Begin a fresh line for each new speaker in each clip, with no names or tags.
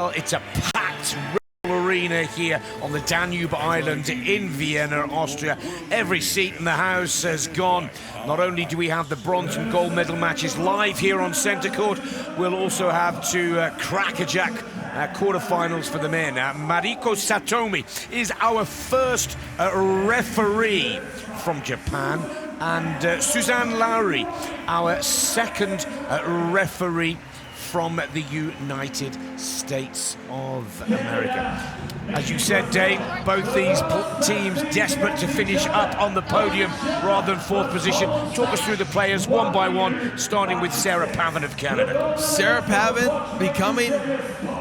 Well, it's a packed arena here on the Danube Island in Vienna, Austria. Every seat in the house has gone. Not only do we have the bronze and gold medal matches live here on centre court, we'll also have two crackerjack quarterfinals for the men. Mariko Satomi is our first referee from Japan, and Suzanne Lowry, our second referee from the United States of America. As you said, Dave, both these teams desperate to finish up on the podium rather than fourth position. Talk us through the players one by one, starting with Sarah Pavan of Canada.
Sarah Pavan becoming,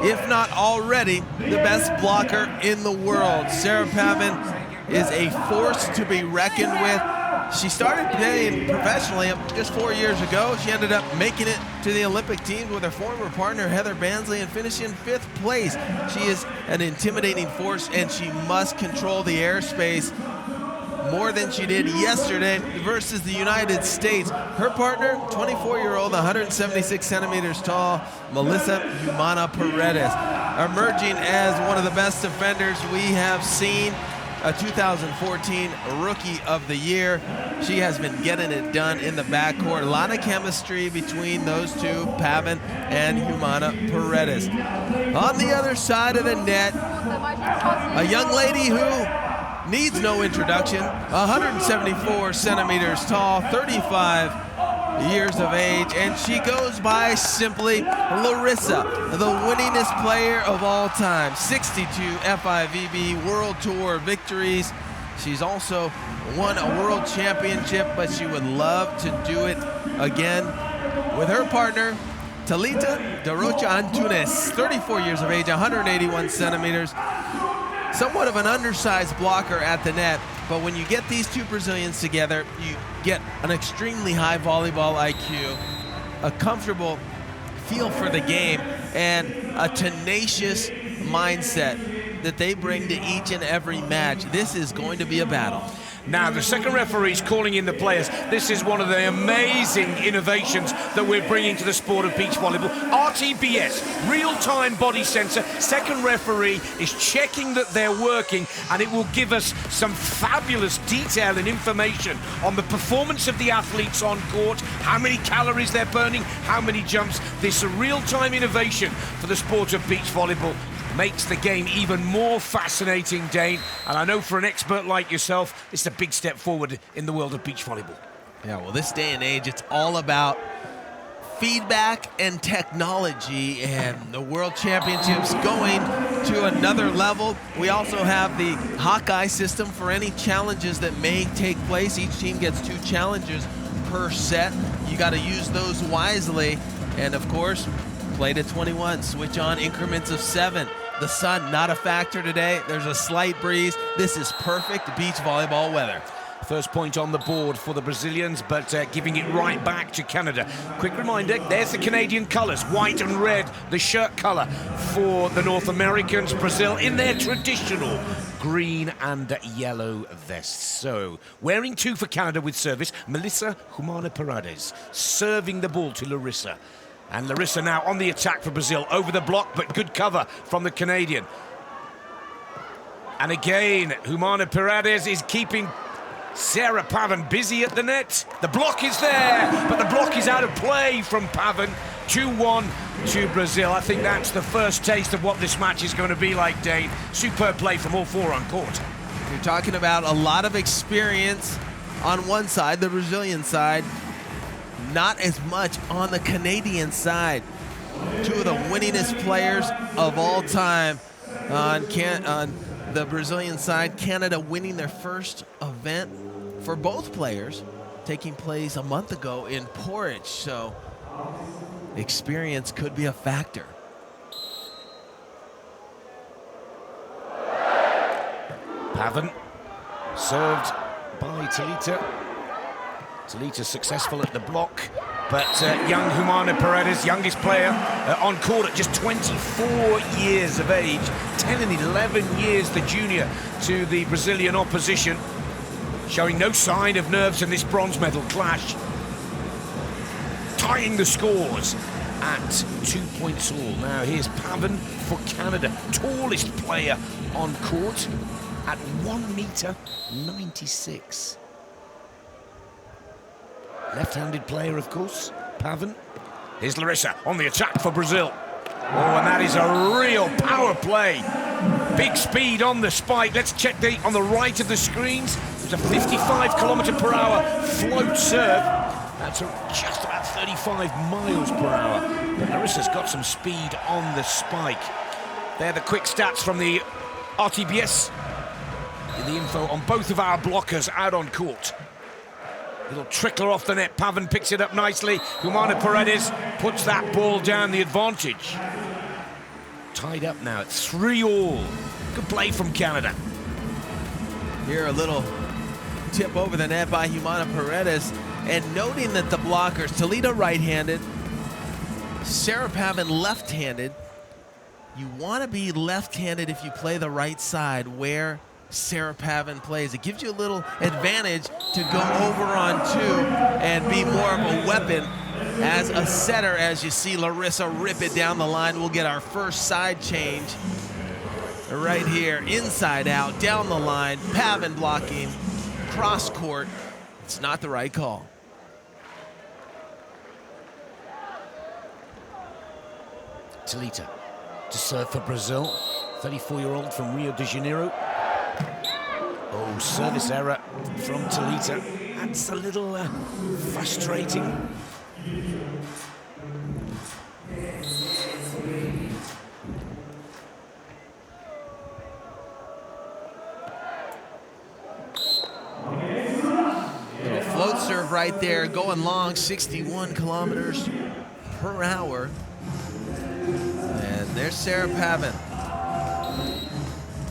if not already, the best blocker in the world. Sarah Pavan is a force to be reckoned with. She started playing professionally just 4 years ago. She ended up making it to the Olympic team with her former partner Heather Bansley and finishing 5th place. She is an intimidating force, and she must control the airspace more than she did yesterday versus the United States. Her partner, 24-year-old, 176 centimeters tall, Melissa Humana-Paredes, emerging as one of the best defenders we have seen. A 2014 Rookie of the Year. She has been getting it done in the backcourt. A lot of chemistry between those two, Pavan and Humana-Paredes. On the other side of the net, a young lady who needs no introduction, 174 centimeters tall, 35 years of age, and she goes by simply Larissa, the winningest player of all time. 62 FIVB World Tour victories. She's also won a world championship, but she would love to do it again with her partner, Talita Antunes, 34 years of age, 181 centimeters. Somewhat of an undersized blocker at the net, but when you get these two Brazilians together, you get an extremely high volleyball IQ, a comfortable feel for the game, and a tenacious mindset that they bring to each and every match. This is going to be a battle.
Now, the second referee's calling in the players. This is one of the amazing innovations that we're bringing to the sport of beach volleyball. RTBS, real-time body sensor. Second referee is checking that they're working, and it will give us some fabulous detail and information on the performance of the athletes on court, how many calories they're burning, how many jumps. This real-time innovation for the sport of beach volleyball makes the game even more fascinating, Dane. And I know for an expert like yourself, it's a big step forward in the world of beach volleyball.
Yeah, well, this day and age, it's all about feedback and technology, and the World Championships going to another level. We also have the Hawkeye system for any challenges that may take place. Each team gets 2 challenges per set. You got to use those wisely. And of course, play to 21, switch on increments of 7. The sun, not a factor today. There's a slight breeze. This is perfect beach volleyball weather.
First point on the board for the Brazilians, but giving it right back to Canada. Quick reminder, there's the Canadian colors, white and red, the shirt color for the North Americans. Brazil in their traditional green and yellow vests. So, wearing 2 for Canada with service, Melissa Humana-Paredes serving the ball to Larissa. And Larissa now on the attack for Brazil, over the block, but good cover from the Canadian. And again, Humana-Paredes is keeping Sarah Pavan busy at the net. The block is there, but the block is out of play from Pavan. 2-1 to Brazil. I think that's the first taste of what this match is going to be like, Dave. Superb play from all 4 on court.
You're talking about a lot of experience on one side, the Brazilian side. Not as much on the Canadian side. 2 of the winningest players of all time on the Brazilian side. Canada winning their first event for both players, taking place a month ago in Porridge. So experience could be a factor.
Pavan served by Talita. Talita successful at the block, but young Humana-Paredes, youngest player on court at just 24 years of age, 10 and 11 years the junior to the Brazilian opposition, showing no sign of nerves in this bronze medal clash. Tying the scores at 2 points all. Now here's Pavan for Canada, tallest player on court at 1 meter 96. Left-handed player, of course, Pavan. Here's Larissa on the attack for Brazil. Oh, and that is a real power play. Big speed on the spike. Let's check on the right of the screens. It's a 55km/h float serve. That's just about 35 miles per hour. But Larissa's got some speed on the spike. They're the quick stats from the RTBS. The info on both of our blockers out on court. Little trickler off the net. Pavan picks it up nicely. Humana-Paredes puts that ball down, the advantage. Tied up now at 3-all. Good play from Canada.
Here a little tip over the net by Humana-Paredes. And noting that the blockers, Talita right-handed, Sarah Pavan left-handed. You want to be left-handed if you play the right side where Sarah Pavan plays. It gives you a little advantage to go over on two and be more of a weapon as a setter. As you see Larissa rip it down the line, we'll get our first side change right here, inside out, down the line. Pavan blocking, cross court. It's not the right call.
Talita to serve for Brazil, 34-year-old from Rio de Janeiro. Oh, service error from Talita. That's a little frustrating.
Little float serve right there, going long, 61 km/h. And there's Sarah Pavan,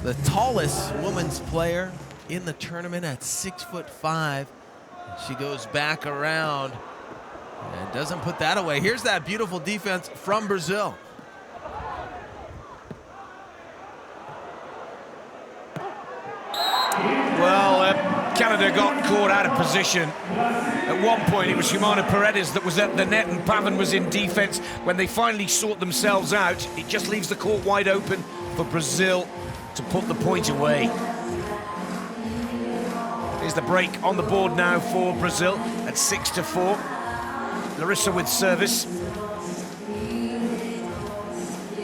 the tallest women's player in the tournament at 6'5". She goes back around and doesn't put that away. Here's that beautiful defense from Brazil.
Well, Canada got caught out of position. At one point, it was Humana-Paredes that was at the net and Pavan was in defense. When they finally sort themselves out, it just leaves the court wide open for Brazil to put the point away. Here's the break on the board now for Brazil at 6-4. Larissa with service.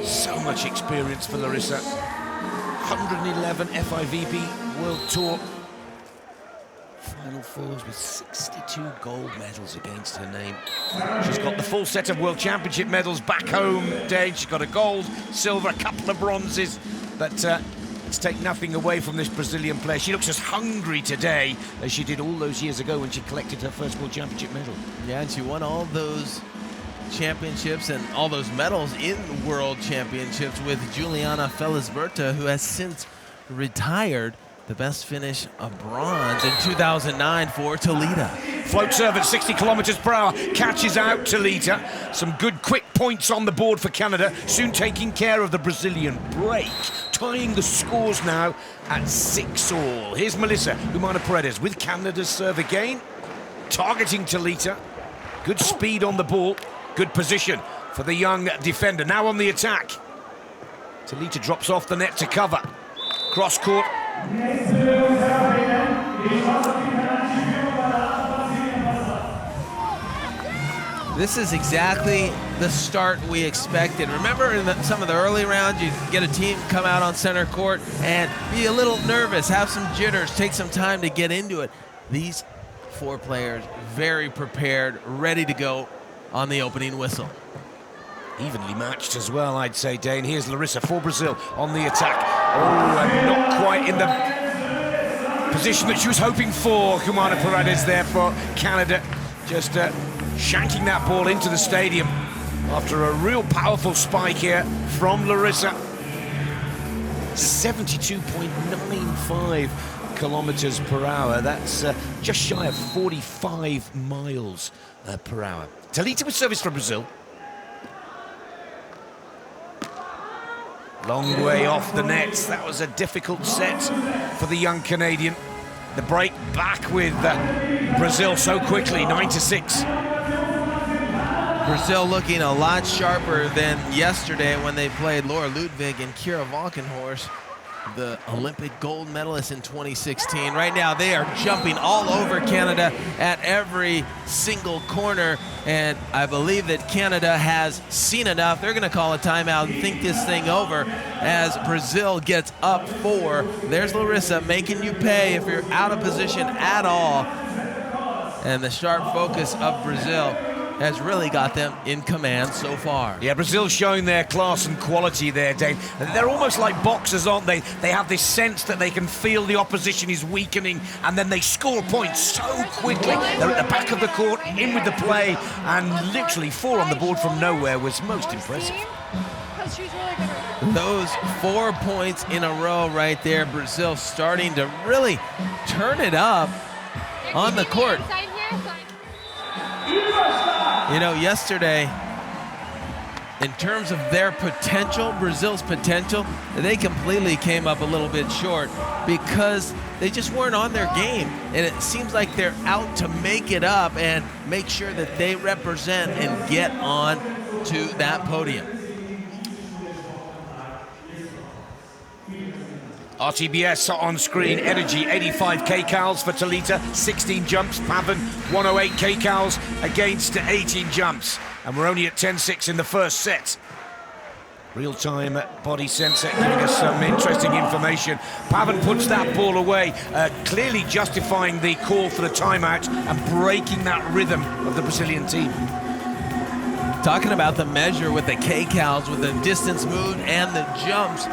So much experience for Larissa. 111 FIVB World Tour. Final fours with 62 gold medals against her name. She's got the full set of World Championship medals back home, Dave. She's got a gold, silver, a couple of bronzes, but let's take nothing away from this Brazilian player. She looks as hungry today as she did all those years ago when she collected her first World Championship medal.
Yeah, and she won all those championships and all those medals in World Championships with Juliana Felisberta, who has since retired. The best finish of bronze in 2009 for Talita.
Float serve at 60 km/h, catches out Talita. Some good quick points on the board for Canada, soon taking care of the Brazilian break. Tying the scores now at 6-all. Here's Melissa Humana-Paredes with Canada's serve again. Targeting Talita. Good speed on the ball. Good position for the young defender. Now on the attack. Talita drops off the net to cover. Cross court.
This is exactly the start we expected. Remember in some of the early rounds, you get a team come out on center court and be a little nervous, have some jitters, take some time to get into it. These four players very prepared, ready to go on the opening whistle.
Evenly matched as well, I'd say, Dane. Here's Larissa for Brazil on the attack. Oh, and not quite in the position that she was hoping for. Humana-Paredes there for Canada. Just shanking that ball into the stadium after a real powerful spike here from Larissa. 72.95 km/h. That's just shy of 45 miles per hour. Talita with service for Brazil. Long way off the nets. That was a difficult set for the young Canadian. The break back with Brazil so quickly, 9-6.
Brazil looking a lot sharper than yesterday when they played Laura Ludwig and Kira Valkenhorst, the Olympic gold medalist in 2016. Right now, they are jumping all over Canada at every single corner, and I believe that Canada has seen enough. They're going to call a timeout and think this thing over as Brazil gets up 4. There's Larissa making you pay if you're out of position at all, and the sharp focus of Brazil has really got them in command so far.
Yeah, Brazil showing their class and quality there, Dave. They're almost like boxers, aren't they? They have this sense that they can feel the opposition is weakening, and then they score points so quickly. They're at the back of the court, in with the play, and literally 4 on the board from nowhere was most impressive.
Those 4 points in a row right there, Brazil starting to really turn it up on the court. You know, yesterday, in terms of their potential, Brazil's potential, they completely came up a little bit short because they just weren't on their game. And it seems like they're out to make it up and make sure that they represent and get on to that podium.
RTBS on screen, energy 85 kcals for Talita, 16 jumps, Pavan 108 kcals against 18 jumps. And we're only at 10-6 in the first set. Real-time body sensor giving us some interesting information. Pavan puts that ball away, clearly justifying the call for the timeout and breaking that rhythm of the Brazilian team.
Talking about the measure with the kcals, with the distance moved and the jumps,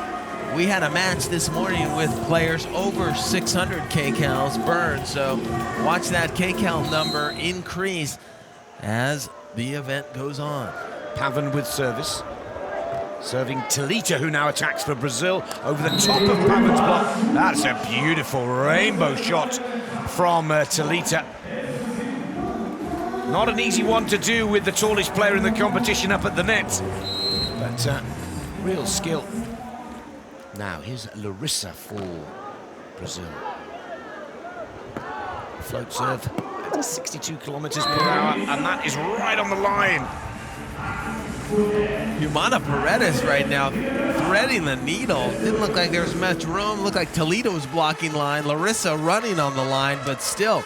we had a match this morning with players over 600 kcals burned, so watch that kcal number increase as the event goes on.
Pavan with service. Serving Talita, who now attacks for Brazil over the top of Pavan's block. That's a beautiful rainbow shot from Talita. Not an easy one to do with the tallest player in the competition up at the net, but real skill. Now, here's Larissa for Brazil. Float serve at 62 kilometers per hour, and that is right on the line.
Humana-Paredes right now threading the needle. Didn't look like there was much room. Looked like Talita was blocking line. Larissa running on the line, but still,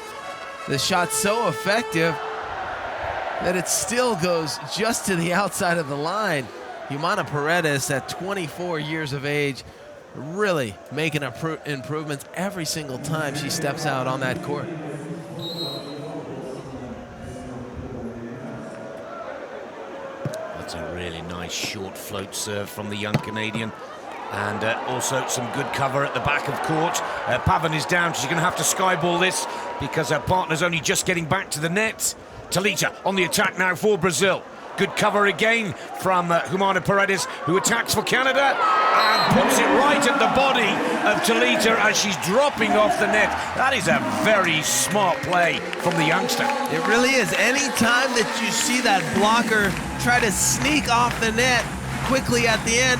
the shot's so effective that it still goes just to the outside of the line. Humana-Paredes at 24 years of age, really making improvements every single time she steps out on that court.
That's a really nice short float serve from the young Canadian. And also some good cover at the back of court. Pavan is down. She's going to have to skyball this because her partner's only just getting back to the net. Talita on the attack now for Brazil. Good cover again from Humana-Paredes, who attacks for Canada and puts it right at the body of Talita as she's dropping off the net. That is a very smart play from the youngster.
It really is. Any time that you see that blocker try to sneak off the net quickly at the end,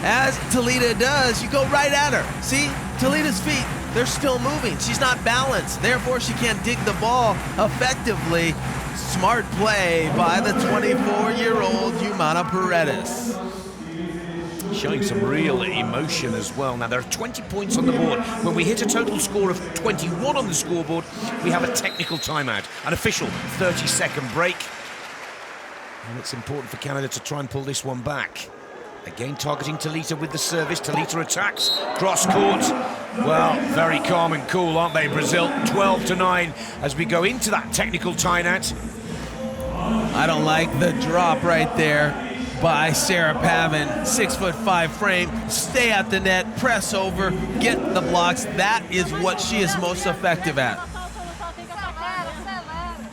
as Talita does, you go right at her. See, Talita's feet, they're still moving. She's not balanced. Therefore, she can't dig the ball effectively. Smart play by the 24-year-old Humana-Paredes.
Showing some real emotion as well. Now, there are 20 points on the board. When we hit a total score of 21 on the scoreboard, we have a technical timeout, an official 30-second break. And it's important for Canada to try and pull this one back. Again, targeting Talita with the service. Talita attacks, cross court. Well, very calm and cool, aren't they, Brazil? 12-9 as we go into that technical timeout.
I don't like the drop right there by Sarah Pavan. 6'5" frame, stay at the net, press over, get the blocks. That is what she is most effective at.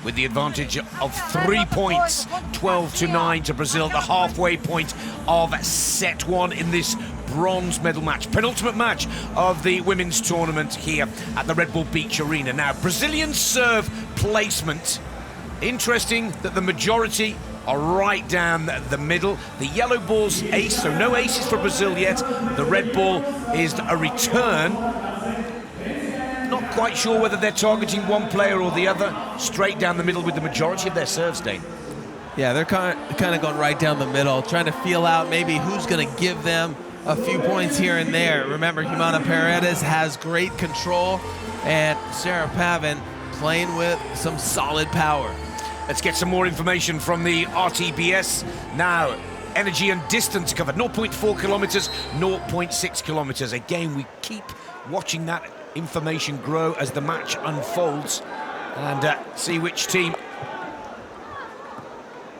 With the advantage of 3 points, 12-9 to Brazil, the halfway point of set 1 in this bronze medal match. Penultimate match of the women's tournament here at the Red Bull Beach Arena. Now, Brazilian serve placement. Interesting that the majority are right down the middle. The yellow ball's ace, so no aces for Brazil yet. The red ball is a return. Not quite sure whether they're targeting one player or the other. Straight down the middle with the majority of their serves, Dane.
Yeah, they're kind of going right down the middle, trying to feel out maybe who's going to give them a few points here and there. Remember, Humana-Paredes has great control, and Sarah Pavan playing with some solid power.
Let's get some more information from the RTBS now. Energy and distance covered, 0.4 kilometers, 0.6 kilometers. Again, we keep watching that information grow as the match unfolds and see which team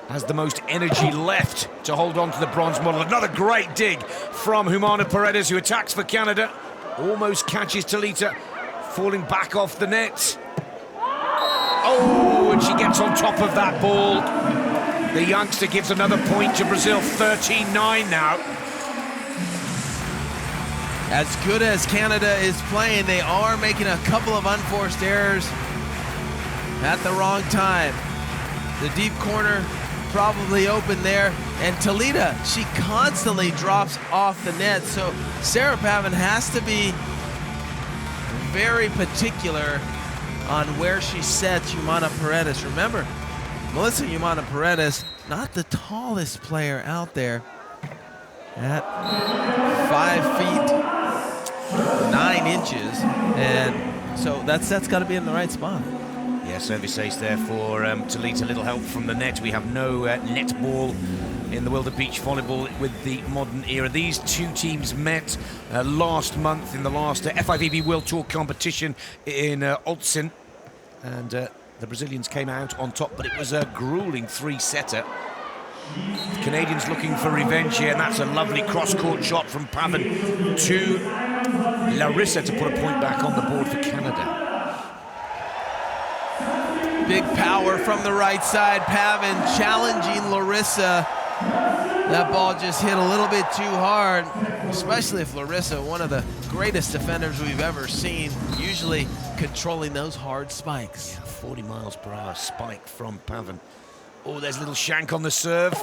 has the most energy left to hold on to the bronze medal. Another great dig from Humana-Paredes, who attacks for Canada. Almost catches Talita, falling back off the net. Oh, and she gets on top of that ball. The youngster gives another point to Brazil, 13-9 now.
As good as Canada is playing, they are making a couple of unforced errors at the wrong time. The deep corner probably open there, and Talita, she constantly drops off the net, so Sarah Pavan has to be very particular on where she sets Humana-Paredes. Remember, Melissa Humana-Paredes, not the tallest player out there at 5 feet 9 inches, and so that set's got to be in the right spot.
Yeah, service ace there for Talita. Little help from the net. We have no net ball in the world of beach volleyball with the modern era. These two teams met last month in the last FIVB World Tour competition in Olsztyn, and the Brazilians came out on top, but it was a grueling 3-setter. The Canadians looking for revenge here, and that's a lovely cross-court shot from Pavan to Larissa to put a point back on the board for Canada.
Big power from the right side. Pavan challenging Larissa. That ball just hit a little bit too hard, especially if Larissa, one of the greatest defenders we've ever seen, usually controlling those hard spikes.
Yeah, 40 miles per hour spike from Pavan. Oh, there's a little shank on the serve.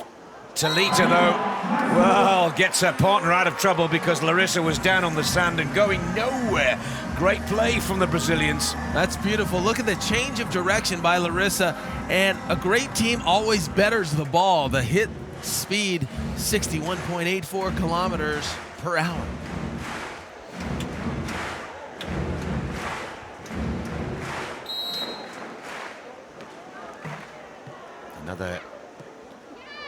Talita, though, well, gets her partner out of trouble because Larissa was down on the sand and going nowhere. Great play from the Brazilians.
That's beautiful. Look at the change of direction by Larissa, and a great team always betters the ball. The hit speed, 61.84 kilometers per hour.
Another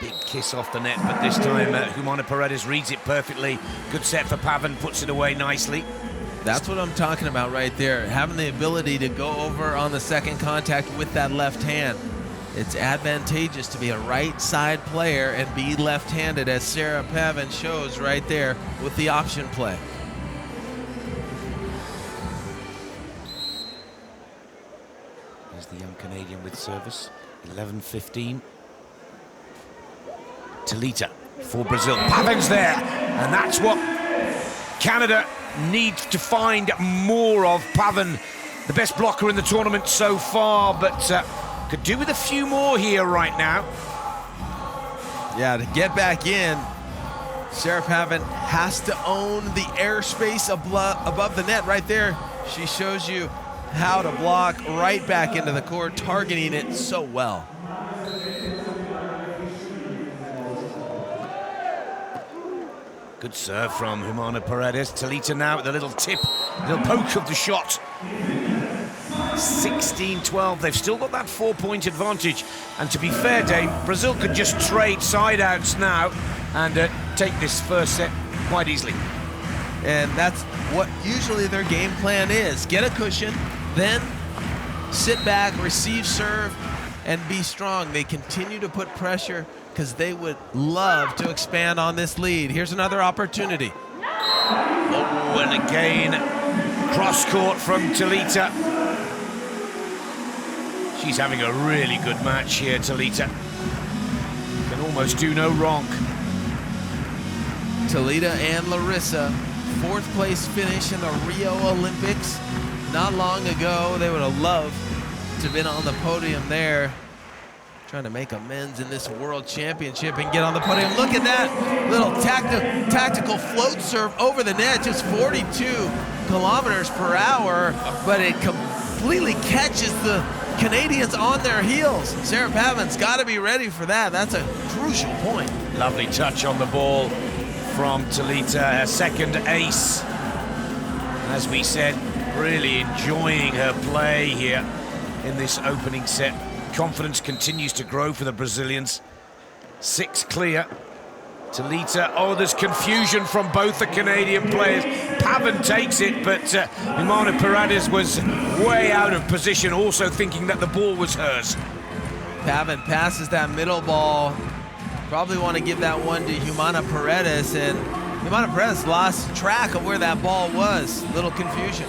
big kiss off the net, but this time Humana-Paredes reads it perfectly. Good set for Pavan, puts it away nicely.
That's what I'm talking about right there, having the ability to go over on the second contact with that left hand. It's advantageous to be a right side player and be left-handed, as Sarah Pavan shows right there with the option play.
There's the young Canadian with service, 11-15. Talita for Brazil. Pavan's there, and that's what Canada needs to find more of. Pavan, the best blocker in the tournament so far, but could do with a few more here right now.
Yeah, to get back in, Sarah Pavan has to own the airspace above the net right there. She shows you how to block right back into the court, targeting it so well.
Good serve from Humana-Paredes. Talita now with a little tip, little poke of the shot. 16-12. They've still got that 4-point advantage. And to be fair, Dave, Brazil could just trade side-outs now and take this first set quite easily.
And that's what usually their game plan is. Get a cushion, then sit back, receive serve, and be strong. They continue to put pressure because they would love to expand on this lead. Here's another opportunity.
Oh, and again, cross-court from Talita. She's having a really good match here, Talita. Can almost do no wrong.
Talita and Larissa, 4th place finish in the Rio Olympics. Not long ago, they would have loved to have been on the podium there, trying to make amends in this World Championship and get on the podium. Look at that little tactical float serve over the net, just 42 kilometers per hour, but it completely catches the Canadians on their heels. Sarah Pavan's got to be ready for that. That's a crucial point.
Lovely touch on the ball from Talita, her second ace. As we said, really enjoying her play here in this opening set. Confidence continues to grow for the Brazilians. 6 clear. Talita, oh, there's confusion from both the Canadian players. Pavan takes it, but Humana-Paredes was way out of position, also thinking that the ball was hers.
Pavan passes that middle ball. Probably want to give that one to Humana-Paredes, and Humana-Paredes lost track of where that ball was. Little confusion.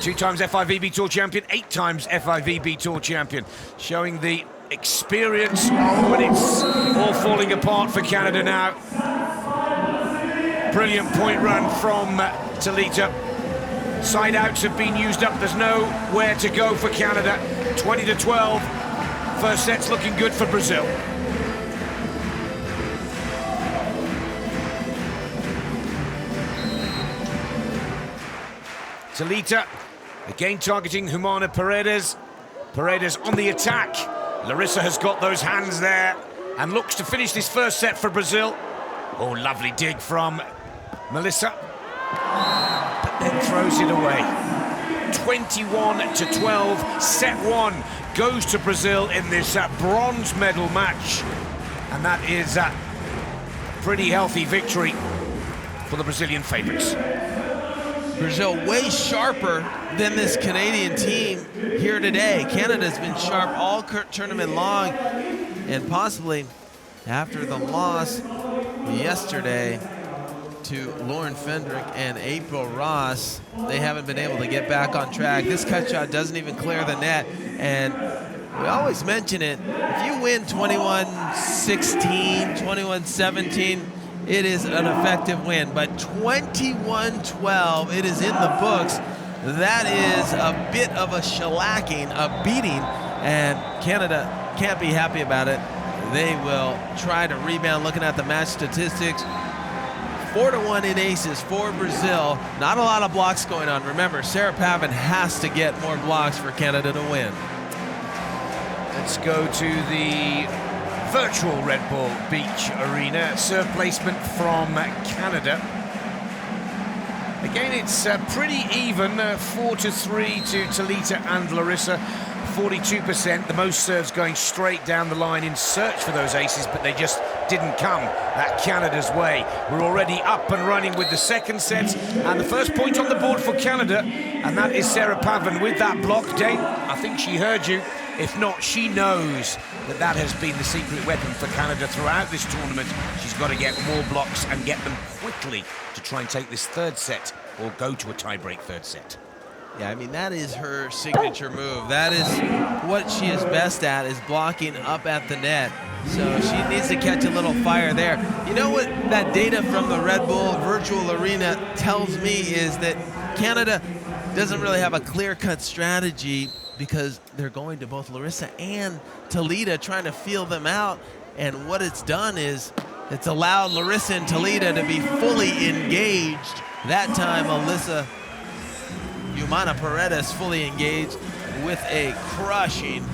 2 times FIVB Tour champion, 8 times FIVB Tour champion, showing the experience when it's all falling apart for Canada now. Brilliant point run from Talita. Side outs have been used up. There's nowhere to go for Canada. 20-12. First set's looking good for Brazil. Talita again targeting Humana-Paredes. Paredes on the attack. Larissa has got those hands there and looks to finish this first set for Brazil. Oh, lovely dig from Melissa, but then throws it away. 21-12, set 1 goes to Brazil in this bronze medal match. And that is a pretty healthy victory for the Brazilian favorites.
Brazil way sharper than this Canadian team here today. Canada's been sharp all tournament long, and possibly after the loss yesterday to Lauren Fendrick and April Ross, they haven't been able to get back on track. This cut shot doesn't even clear the net, and we always mention it. If you win 21-16, 21-17, it is an effective win, but 21-12, it is in the books. That is a bit of a shellacking, a beating, and Canada can't be happy about it. They will try to rebound. Looking at the match statistics, 4-1 in aces for Brazil. Not a lot of blocks going on. Remember, Sarah Pavan has to get more blocks for Canada to win.
Let's go to the virtual Red Bull Beach Arena. Serve placement from Canada. Again, it's pretty even, 4-3 to Talita and Larissa, 42%. The most serves going straight down the line in search for those aces, but they just didn't come that Canada's way. We're already up and running with the second set, and the first point on the board for Canada, and that is Sarah Pavan with that block. Dane, I think she heard you. If not, she knows that that has been the secret weapon for Canada throughout this tournament. She's got to get more blocks and get them quickly to try and take this third set or go to a tie-break third set.
Yeah, I mean, that is her signature move. That is what she is best at, is blocking up at the net. So she needs to catch a little fire there. You know what that data from the Red Bull Virtual Arena tells me is that Canada doesn't really have a clear-cut strategy, because they're going to both Larissa and Talita, trying to feel them out. And what it's done is it's allowed Larissa and Talita to be fully engaged. That time, Humana-Paredes fully engaged with a crushing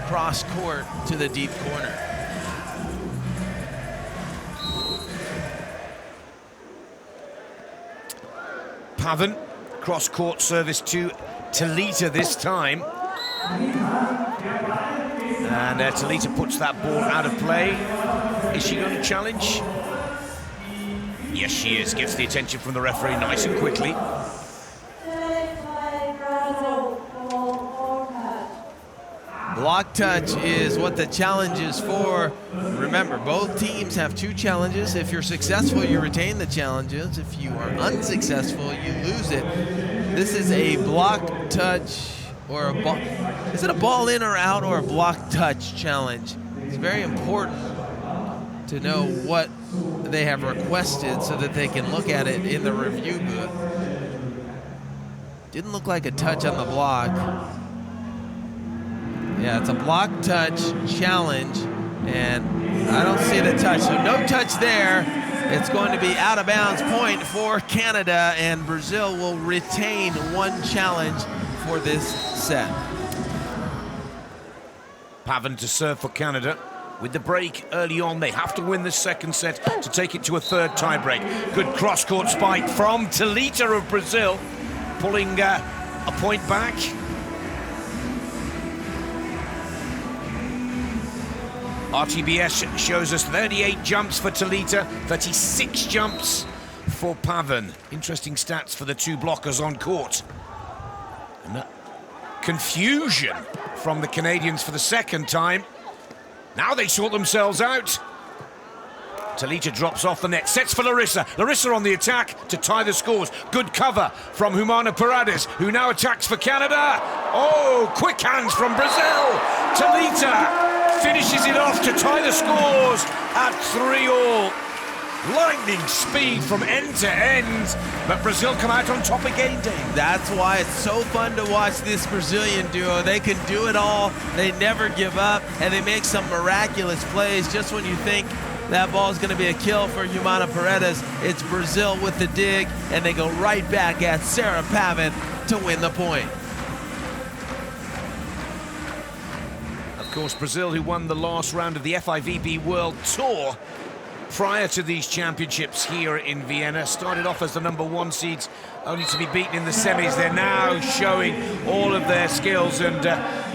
cross court to the deep corner.
Pavan, cross court service to Talita this time. And Talita puts that ball out of play. Is she going to challenge? Yes, she is. Gets the attention from the referee nice and quickly.
Block touch is what the challenge is for. Remember, both teams have 2 challenges. If you're successful, you retain the challenges. If you are unsuccessful, you lose it. This is a block touch or a ball. Is it a ball in or out or a block touch challenge? It's very important to know what they have requested so that they can look at it in the review booth. Didn't look like a touch on the block. Yeah, it's a block touch challenge, and I don't see the touch, so no touch there. It's going to be out of bounds point for Canada, and Brazil will retain 1 challenge for this set.
Pavan to serve for Canada. With the break early on, they have to win the second set to take it to a third tiebreak. Good cross-court spike from Talita of Brazil, pulling a point back. RTBS shows us 38 jumps for Talita, 36 jumps for Pavan. Interesting stats for the two blockers on court. And confusion from the Canadians for the second time. Now they sort themselves out. Talita drops off the net, sets for Larissa. Larissa on the attack to tie the scores. Good cover from Humana-Paredes, who now attacks for Canada. Oh, quick hands from Brazil. Talita finishes it off to tie the scores at 3-all. Lightning speed from end to end, but Brazil come out on top again, Dave.
That's why it's so fun to watch this Brazilian duo. They can do it all, they never give up, and they make some miraculous plays. Just when you think that ball's gonna be a kill for Humana-Paredes, it's Brazil with the dig, and they go right back at Sarah Pavan to win the point.
Of course, Brazil, who won the last round of the FIVB World Tour prior to these championships here in Vienna, started off as the #1 seeds, only to be beaten in the semis. They're now showing all of their skills and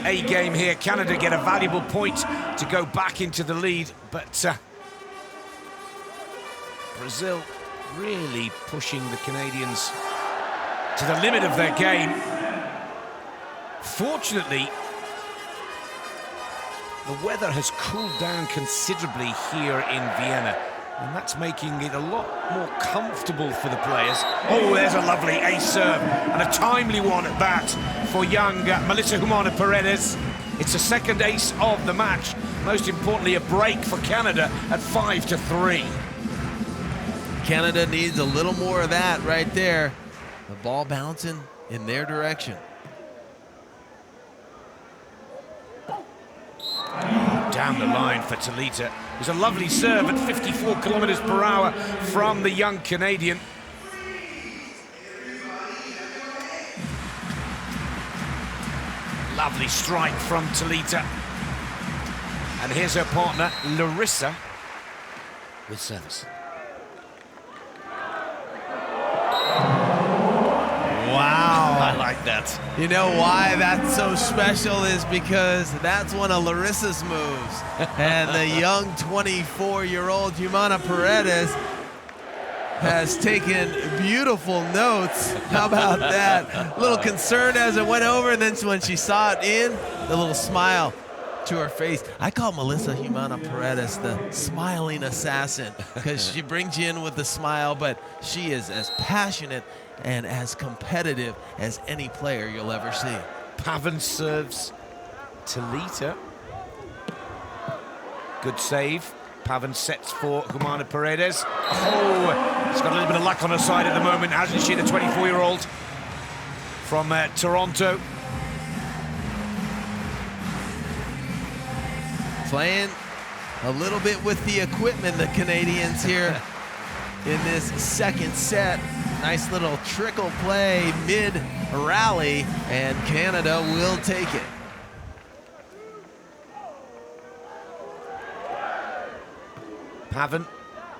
a game here. Canada get a valuable point to go back into the lead, but Brazil really pushing the Canadians to the limit of their game. Fortunately, the weather has cooled down considerably here in Vienna, and that's making it a lot more comfortable for the players. Oh, there's a lovely ace serve, and a timely one at that for young Melissa Humana-Paredes. It's the second ace of the match. Most importantly, a break for Canada at 5-3.
Canada needs a little more of that right there. The ball bouncing in their direction.
Down the line for Talita. It was a lovely serve at 54 kilometers per hour from the young Canadian. Lovely strike from Talita. And here's her partner, Larissa, with service.
Wow.
I like that.
You know why that's so special is because that's one of Larissa's moves. And the young 24-year-old Humana-Paredes has taken beautiful notes. How about that? A little concerned as it went over, and then when she saw it in, the little smile to her face. I call Melissa Humana-Paredes the smiling assassin because she brings you in with the smile, but she is as passionate and as competitive as any player you'll ever see.
Pavan serves Talita. Good save. Pavan sets for Humana-Paredes. Oh, she's got a little bit of luck on her side at the moment, hasn't she, the 24-year-old from Toronto.
Playing a little bit with the equipment, the Canadians here in this second set. Nice little trickle play mid-rally, and Canada will take it.
Pavan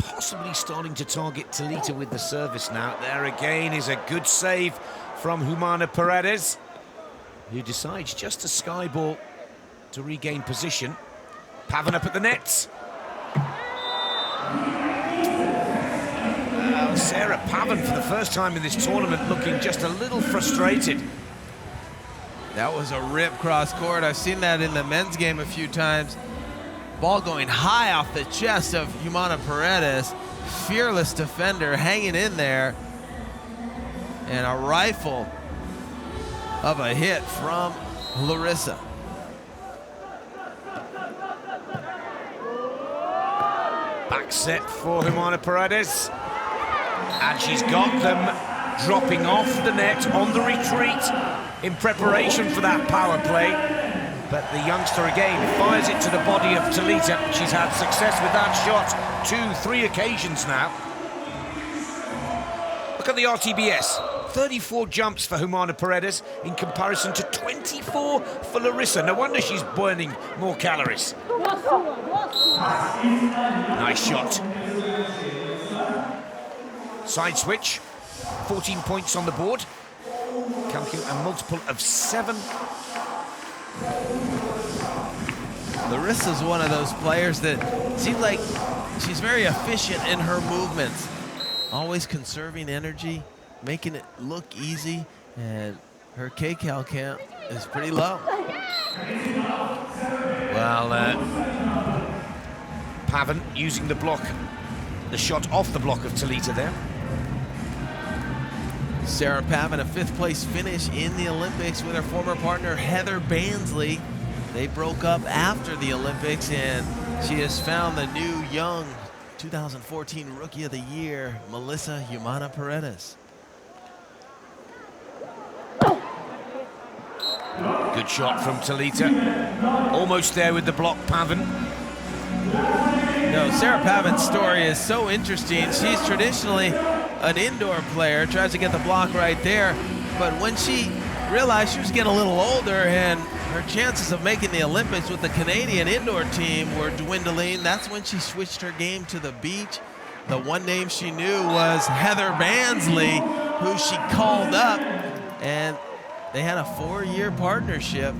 possibly starting to target Talita with the service now. There again is a good save from Humana-Paredes, who decides just to skyball to regain position. Pavan up at the nets. Sarah Pavan, for the first time in this tournament, looking just a little frustrated.
That was a rip cross court. I've seen that in the men's game a few times. Ball going high off the chest of Humana-Paredes. Fearless defender hanging in there. And a rifle of a hit from Larissa.
Back set for Humana-Paredes. And she's got them dropping off the net on the retreat in preparation for that power play. But the youngster again fires it to the body of Talita. She's had success with that shot 2-3 occasions now. Look at the RTBS. 34 jumps for Humana-Paredes in comparison to 24 for Larissa. No wonder she's burning more calories. Nice shot. Side switch, 14 points on the board. Counting a multiple of 7.
Larissa's one of those players that seems like she's very efficient in her movements. Always conserving energy, making it look easy, and her kcal count is pretty low.
Well, Pavan using the block, the shot off the block of Talita there.
Sarah Pavan, a 5th place finish in the Olympics with her former partner Heather Bansley. They broke up after the Olympics, and she has found the new young 2014 Rookie of the Year, Melissa Humana-Paredes.
Good shot from Talita. Almost there with the block, Pavan.
No, Sarah Pavan's story is so interesting. She's traditionally an indoor player, tries to get the block right there, but when she realized she was getting a little older and her chances of making the Olympics with the Canadian indoor team were dwindling, that's when she switched her game to the beach. The one name she knew was Heather Bansley, who she called up, and they had a 4-year partnership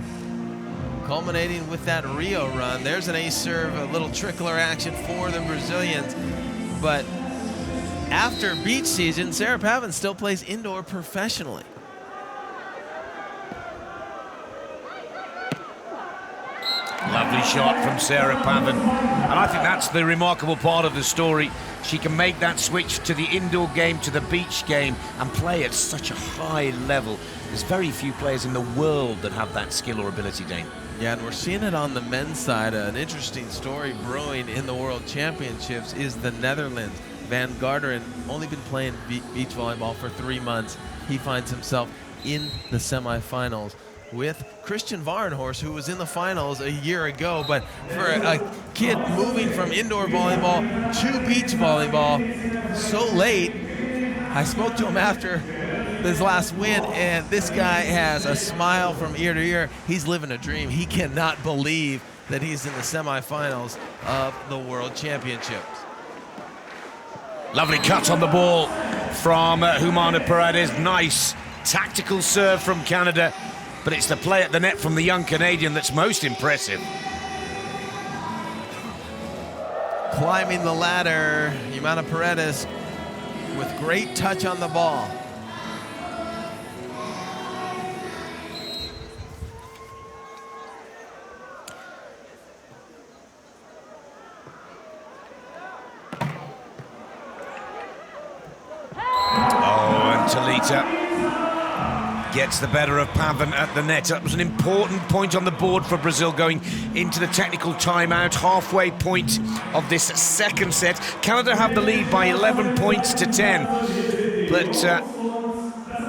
culminating with that Rio run. There's an ace serve, a little trickler action for the Brazilians. But after beach season, Sarah Pavan still plays indoor professionally.
Lovely shot from Sarah Pavan. And I think that's the remarkable part of the story. She can make that switch to the indoor game, to the beach game, and play at such a high level. There's very few players in the world that have that skill or ability, Dane.
Yeah, and we're seeing it on the men's side. An interesting story brewing in the World Championships is the Netherlands. Van Garderen only been playing beach volleyball for 3 months. He finds himself in the semifinals with Christian Varenhorst, who was in the finals a year ago. But for a kid moving from indoor volleyball to beach volleyball so late, I spoke to him after his last win, and this guy has a smile from ear to ear. He's living a dream. He cannot believe that he's in the semifinals of the World Championships.
Lovely cut on the ball from Humana-Paredes. Nice tactical serve from Canada, but it's the play at the net from the young Canadian that's most impressive.
Climbing the ladder, Humana-Paredes with great touch on the ball.
Talita gets the better of Pavan at the net. That was an important point on the board for Brazil going into the technical timeout. Halfway point of this second set. Canada have the lead by 11 points to 10. But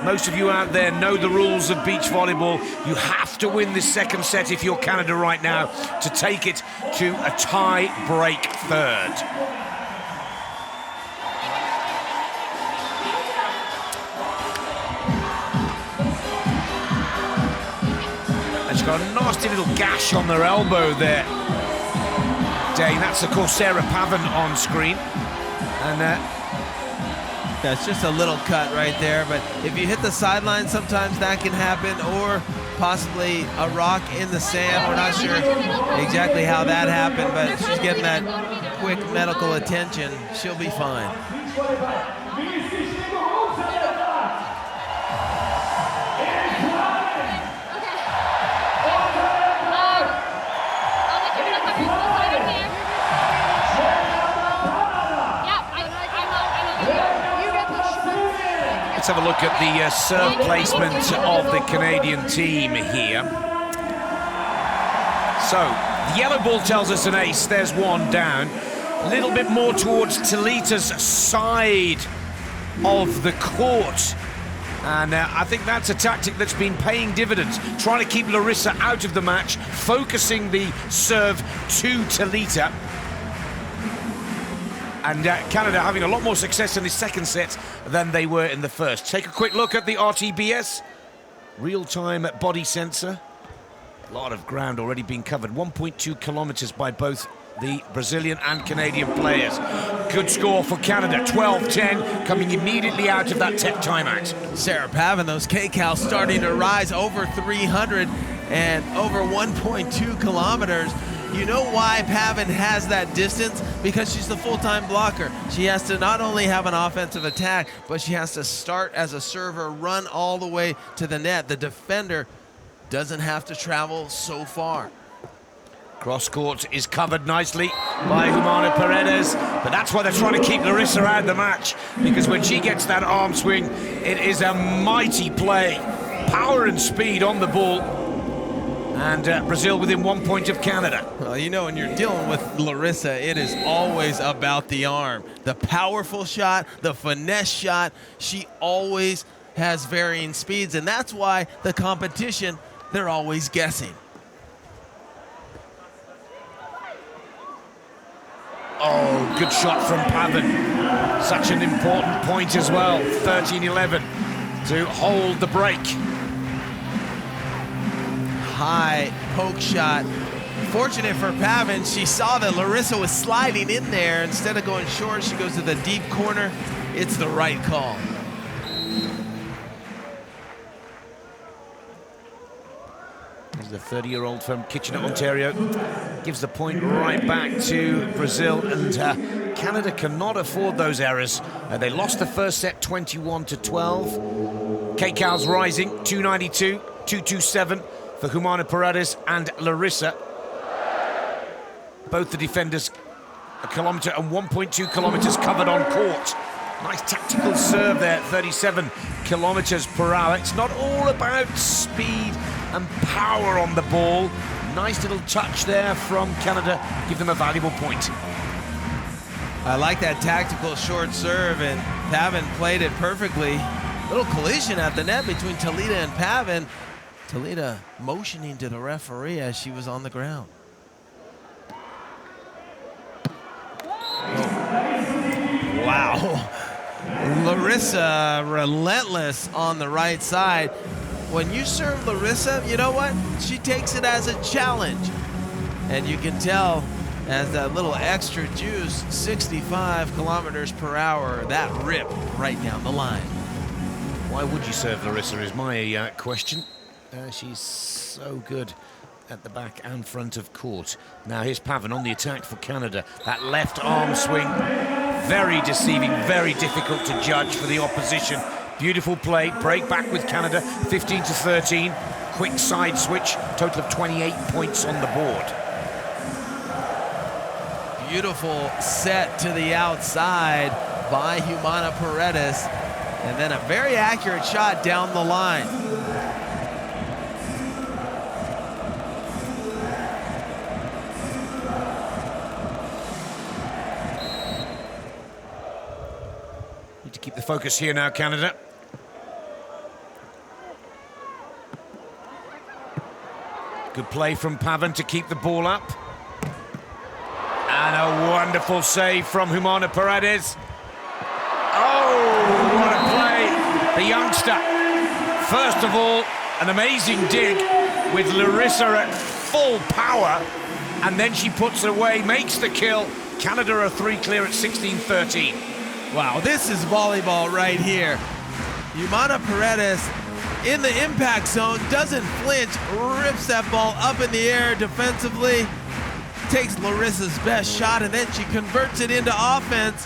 most of you out there know the rules of beach volleyball. You have to win this second set if you're Canada right now to take it to a tie-break third. She's got a nasty little gash on their elbow there. Dane, that's of course Sarah Pavan on screen. And
that's just a little cut right there, but if you hit the sideline, sometimes that can happen, or possibly a rock in the sand. We're not sure exactly how that happened, but she's getting that quick medical attention. She'll be fine.
Let's have a look at the serve placement of the Canadian team here. So, the yellow ball tells us an ace. There's one down. A little bit more towards Talita's side of the court. And I think that's a tactic that's been paying dividends. Trying to keep Larissa out of the match, focusing the serve to Talita. And Canada having a lot more success in the second set than they were in the first. Take a quick look at the RTBS. Real-time body sensor. A lot of ground already being covered. 1.2 kilometers by both the Brazilian and Canadian players. Good score for Canada, 12-10, coming immediately out of that tech timeout.
Sarah Pavan, those kcals starting to rise over 300 and over 1.2 kilometers. You know why Pavan has that distance? Because she's the full-time blocker. She has to not only have an offensive attack, but she has to start as a server, run all the way to the net. The defender doesn't have to travel so far.
Cross court is covered nicely by Humana-Paredes, but that's why they're trying to keep Larissa out of the match, because when she gets that arm swing, it is a mighty play. Power and speed on the ball, and Brazil within 1 point of Canada.
Well, you know, when you're dealing with Larissa, it is always about the arm. The powerful shot, the finesse shot, she always has varying speeds, and that's why the competition, they're always guessing.
Oh, good shot from Pavan. Such an important point as well. 13-11 to hold the break.
High poke shot. Fortunate for Pavan, she saw that Larissa was sliding in there. Instead of going short, she goes to the deep corner. It's the right call.
The 30-year-old from Kitchener, Ontario, gives the point right back to Brazil, and Canada cannot afford those errors. They lost the first set 21-12. kcals rising, 292, 227 for Humana-Paredes and Larissa. Both the defenders a kilometer and 1.2 kilometers covered on court. Nice tactical serve there, 37 kilometers per hour. It's not all about speed and power on the ball. Nice little touch there from Canada, give them a valuable point.
I like that tactical short serve, and Pavan played it perfectly. Little collision at the net between Talita and Pavan. Talita motioning to the referee as she was on the ground. Oh. Wow. Larissa relentless on the right side. When you serve Larissa, you know what? She takes it as a challenge. And you can tell as that little extra juice, 65 kilometers per hour, that rip right down the line.
Why would you serve Larissa is my question. She's so good at the back and front of court. Now here's Pavan on the attack for Canada. That left arm swing, very deceiving, very difficult to judge for the opposition. Beautiful play, break back with Canada, 15-13. Quick side switch, total of 28 points on the board.
Beautiful set to the outside by Humana-Paredes, and then a very accurate shot down the line.
Need to keep the focus here now, Canada. Good play from Pavan to keep the ball up. And a wonderful save from Humana-Paredes. Oh, what a play. The youngster. First of all, an amazing dig with Larissa at full power. And then she puts it away, makes the kill. Canada are 3 clear at 16-13.
Wow, this is volleyball right here. Humana-Paredes in the impact zone, doesn't flinch, rips that ball up in the air defensively, takes Larissa's best shot, and then she converts it into offense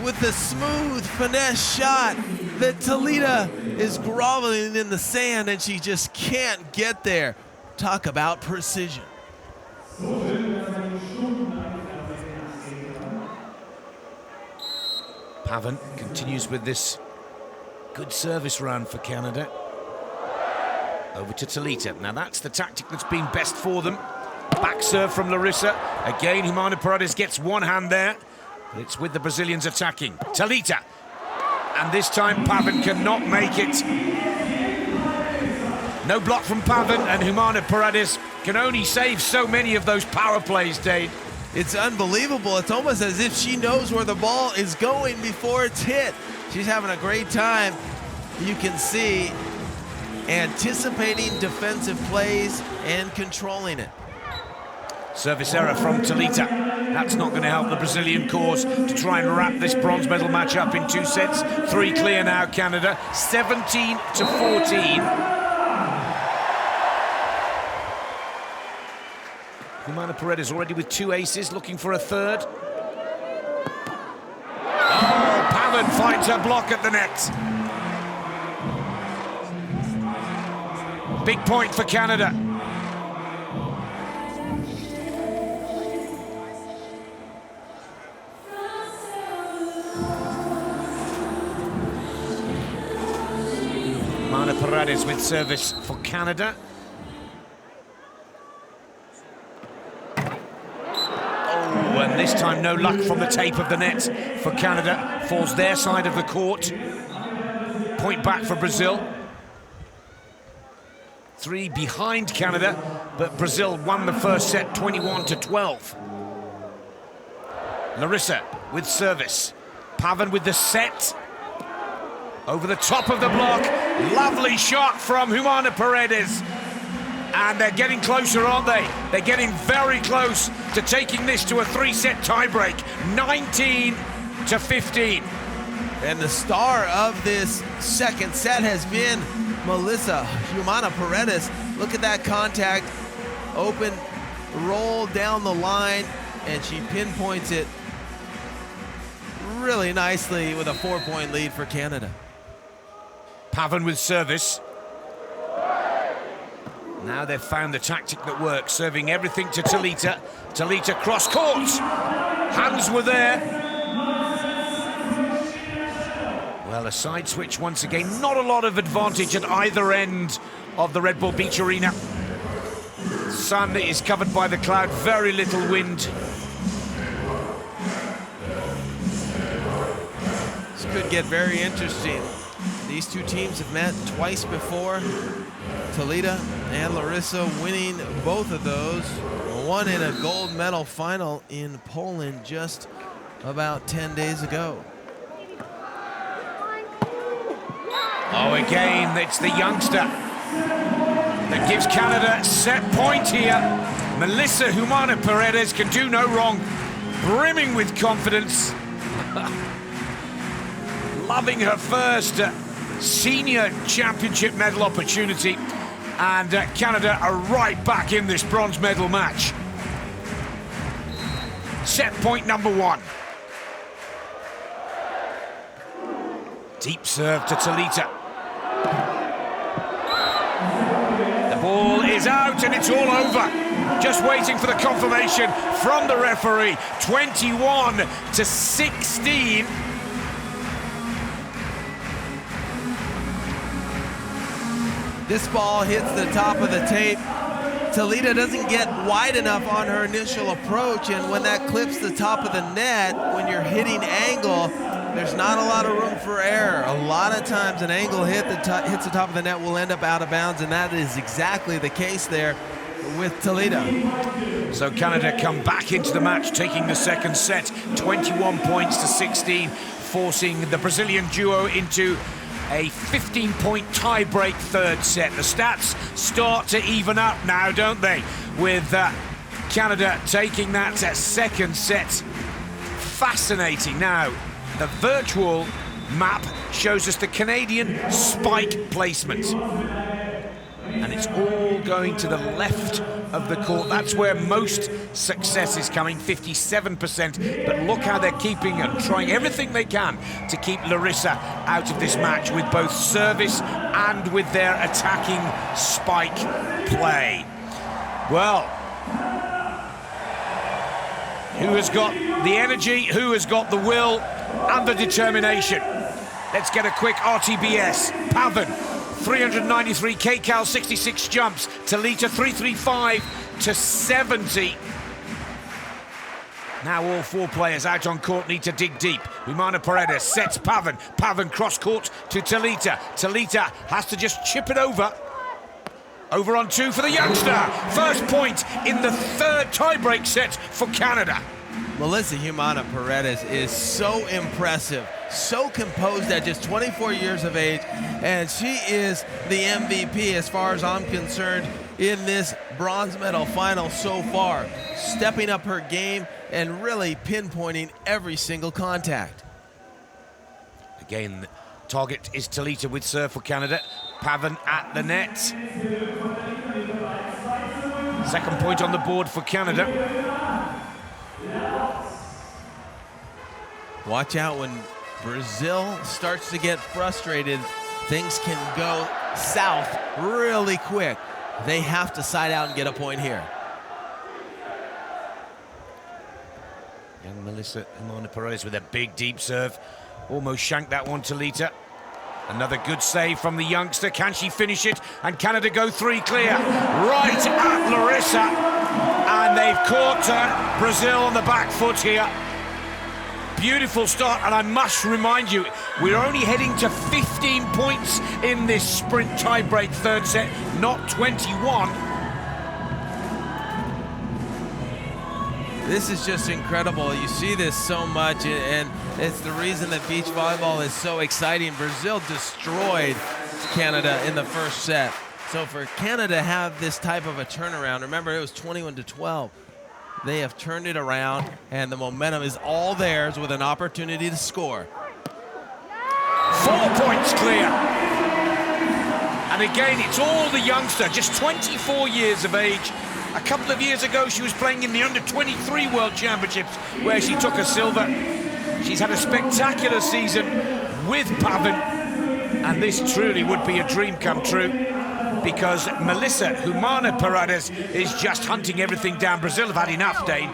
with the smooth finesse shot that Talita is groveling in the sand, and she just can't get there. Talk about precision.
Pavan continues with this good service run for Canada. Over to Talita. Now that's the tactic that's been best for them. Back serve from Larissa. Again, Humana-Paredes gets one hand there, but it's with the Brazilians attacking. Talita. And this time Pavan cannot make it. No block from Pavan, and Humana-Paredes can only save so many of those power plays, Dave.
It's unbelievable. It's almost as if she knows where the ball is going before it's hit. She's having a great time. You can see anticipating defensive plays and controlling it.
Service error from Talita. That's not going to help the Brazilian cause to try and wrap this bronze medal match up in 2 sets. 3 clear now, Canada. 17-14. Humana-Paredes already with 2 aces, looking for a third. Oh, Pavan finds her block at the net. Big point for Canada. Humana-Paredes with service for Canada. And this time no luck from the tape of the net for Canada. Falls their side of the court. Point back for Brazil. 3 behind Canada, but Brazil won the first set 21-12. Larissa with service. Pavan with the set. Over the top of the block. Lovely shot from Humana-Paredes. And they're getting closer, aren't they? They're getting very close to taking this to a 3-set tiebreak. 19-15.
And the star of this second set has been Melissa Humana-Paredes. Look at that contact. Open, roll down the line, and she pinpoints it really nicely with a 4-point lead for Canada.
Pavan with service. Now they've found the tactic that works, serving everything to Talita. Talita cross court. Hands were there. Well, a side switch once again. Not a lot of advantage at either end of the Red Bull Beach Arena. Sun is covered by the cloud, very little wind.
This could get very interesting. These 2 teams have met twice before. Talita and Larissa winning both of those. One in a gold medal final in Poland just about 10 days ago.
Oh, again, it's the youngster that gives Canada set point here. Melissa Humana-Paredes can do no wrong. Brimming with confidence. Loving her first senior championship medal opportunity. And Canada are right back in this bronze medal match. Set point number 1. Deep serve to Talita. The ball is out and it's all over. Just waiting for the confirmation from the referee. 21-16.
This ball hits the top of the tape. Talita doesn't get wide enough on her initial approach, and when that clips the top of the net, when you're hitting angle, there's not a lot of room for error. A lot of times an angle hits the top of the net will end up out of bounds, and that is exactly the case there with Talita.
So Canada come back into the match, taking the second set, 21-16, forcing the Brazilian duo into a 15-point tie-break third set. The stats start to even up now, don't they? With Canada taking that second set. Fascinating. Now, the virtual map shows us the Canadian spike placement. And it's all going to the left of the court. That's where most success is coming, 57%. But look how they're keeping and trying everything they can to keep Larissa out of this match with both service and with their attacking spike play. Well, who has got the energy, who has got the will and the determination? Let's get a quick RTBS. Pavan, 393 kcal, 66 jumps. Talita 335 to 70. Now all 4 players out on court need to dig deep. Humana-Paredes sets Pavan. Pavan cross court to Talita. Talita has to just chip it over. Over on 2 for the youngster. First point in the third tiebreak set for Canada.
Melissa Humana-Paredes is so impressive, so composed at just 24 years of age, and she is the MVP as far as I'm concerned in this bronze medal final so far, stepping up her game and really pinpointing every single contact.
Again, target is Talita with serve for Canada. Pavan at the net. Second point on the board for Canada.
Watch out when Brazil starts to get frustrated. Things can go south really quick. They have to side out and get a point here.
Young Melissa Humana-Paredes with a big deep serve. Almost shanked that one, Talita. Another good save from the youngster. Can she finish it? And Canada go 3 clear. Right at Larissa. And they've caught Brazil on the back foot here. Beautiful start, and I must remind you, we're only heading to 15 points in this sprint tiebreak third set, not 21.
This is just incredible. You see this so much, and it's the reason that beach volleyball is so exciting. Brazil destroyed Canada in the first set. So for Canada to have this type of a turnaround, remember it was 21-12. They have turned it around, and the momentum is all theirs with an opportunity to score.
4 points clear. And again, it's all the youngster, just 24 years of age. A couple of years ago, she was playing in the Under-23 World Championships, where she took a silver. She's had a spectacular season with Pavan, and this truly would be a dream come true, because Melissa Humana-Paredes is just hunting everything down. Brazil have had enough, Dane.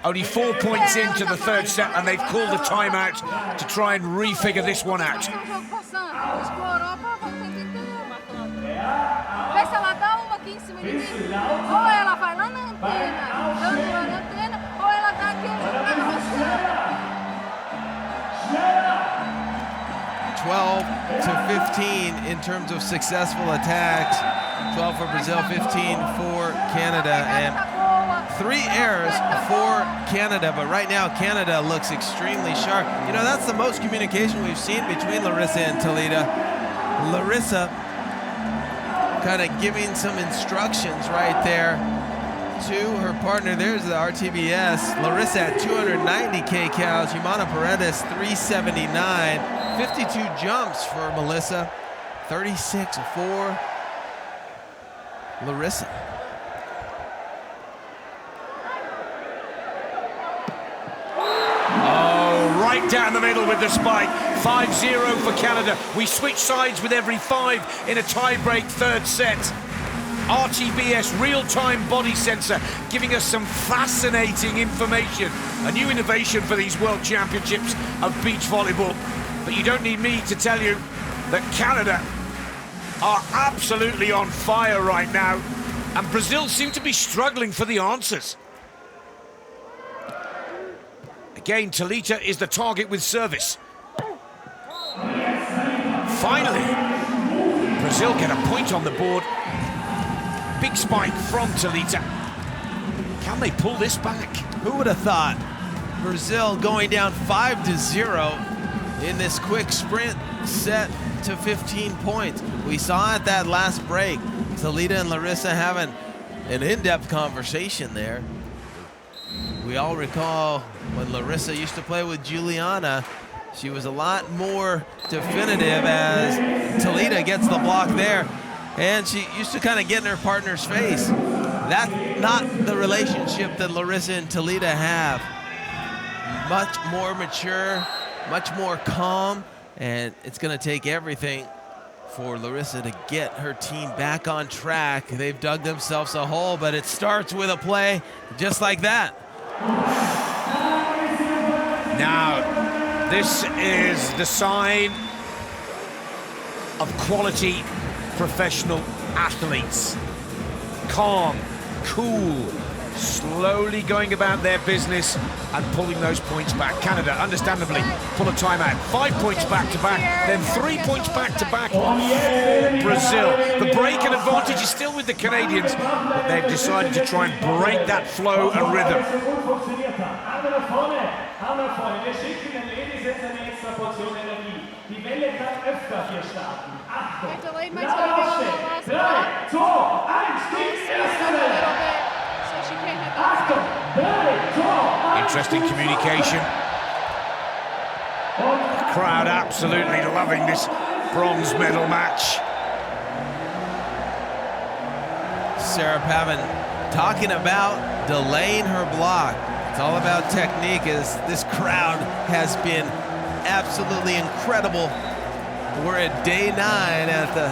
Only 4 points into the third set, and they've called the timeout to try and refigure this one out.
Vê se ela dá uma aqui em cima de mim, ou ela vai lá na antena, dando lá na antena, ou ela dá aqui na roça.
12-15 in terms of successful attacks. 12 for Brazil, 15 for Canada, and 3 errors for Canada. But right now, Canada looks extremely sharp. You know, that's the most communication we've seen between Larissa and Talita. Larissa kind of giving some instructions right there to her partner. There's the RTBS. Larissa at 290 kcals, Humana-Paredes 379, 52 jumps for Melissa, 36 for Larissa.
Oh, right down the middle with the spike. 5-0 for Canada. We switch sides with every 5 in a tie-break third set. RTBS, real-time body sensor, giving us some fascinating information. A new innovation for these World Championships of beach volleyball. But you don't need me to tell you that Canada are absolutely on fire right now, and Brazil seem to be struggling for the answers. Again, Talita is the target with service. Finally, Brazil get a point on the board. Big spike from Talita. Can they pull this back?
Who would have thought Brazil going down 5-0 in this quick sprint set to 15 points? We saw at that last break, Talita and Larissa having an in-depth conversation there. We all recall when Larissa used to play with Juliana, she was a lot more definitive as Talita gets the block there. And she used to kind of get in her partner's face. That's not the relationship that Larissa and Talita have. Much more mature, much more calm, and it's going to take everything for Larissa to get her team back on track. They've dug themselves a hole, but it starts with a play just like that.
Now, this is the sign of quality professional athletes. Calm, cool, slowly going about their business and pulling those points back. Canada, understandably, pull a timeout. 5 points back-to-back, then 3 points back-to-back for Brazil. The break and advantage is still with the Canadians, but they've decided to try and break that flow and rhythm.
I delayed my timing on the last block. So she can't hit that.
Interesting communication. The crowd absolutely loving this bronze medal match.
Sarah Pavan talking about delaying her block. It's all about technique, as this crowd has been absolutely incredible. We're at day 9 at the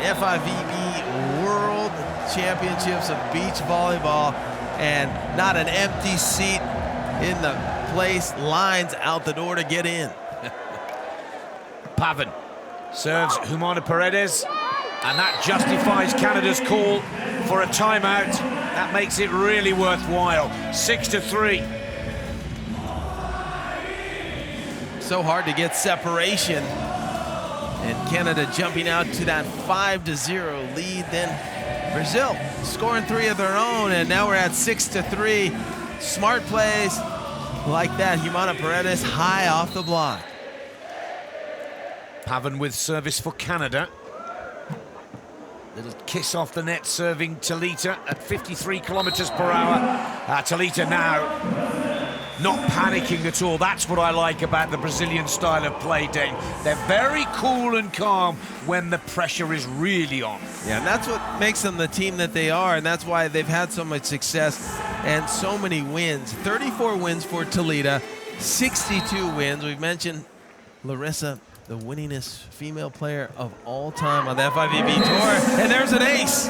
FIVB World Championships of Beach Volleyball, and not an empty seat in the place. Lines out the door to get in.
Pavan serves Humana-Paredes, and that justifies Canada's call for a timeout. That makes it really worthwhile. 6-3.
So hard to get separation. And Canada jumping out to that 5-0 lead. Then Brazil scoring 3 of their own, and now we're at 6-3. Smart plays like that. Humana-Paredes high off the block.
Pavan with service for Canada. Little kiss off the net, serving Talita at 53 kilometers per hour. Talita now not panicking at all. That's what I like about the Brazilian style of play, Dane. They're very cool and calm when the pressure is really on.
Yeah, and that's what makes them the team that they are, and that's why they've had so much success and so many wins. 34 wins for Talita, 62 wins. We've mentioned Larissa, the winningest female player of all time on the FIVB Tour, and there's an ace.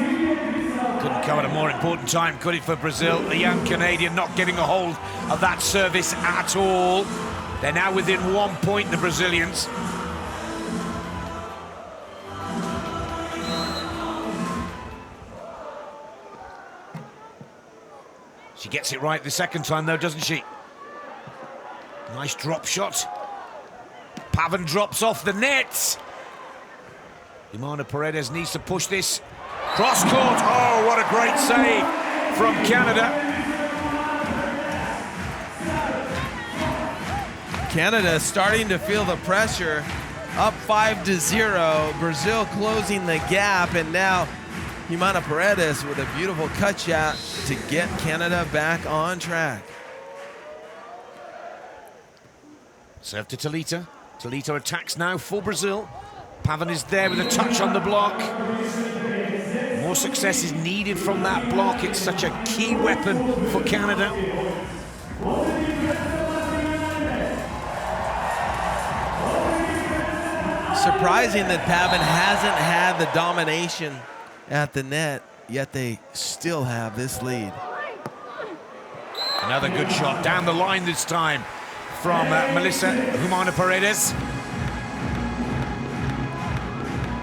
Couldn't come at a more important time, could it, for Brazil? The young Canadian not getting a hold of that service at all. They're now within 1 point, the Brazilians. She gets it right the second time, though, doesn't she? Nice drop shot. Pavan drops off the net. Humana-Paredes needs to push this. Cross court. Oh, what a great save from Canada.
Canada starting to feel the pressure. Up 5-0. Brazil closing the gap, and now Humana-Paredes with a beautiful cut shot to get Canada back on track.
Serve to Talita. Talita attacks now for Brazil. Pavan is there with a touch on the block. More success is needed from that block. It's such a key weapon for Canada.
Surprising that Pavan hasn't had the domination at the net, yet they still have this lead.
Another good shot down the line this time from Melissa Humana-Paredes.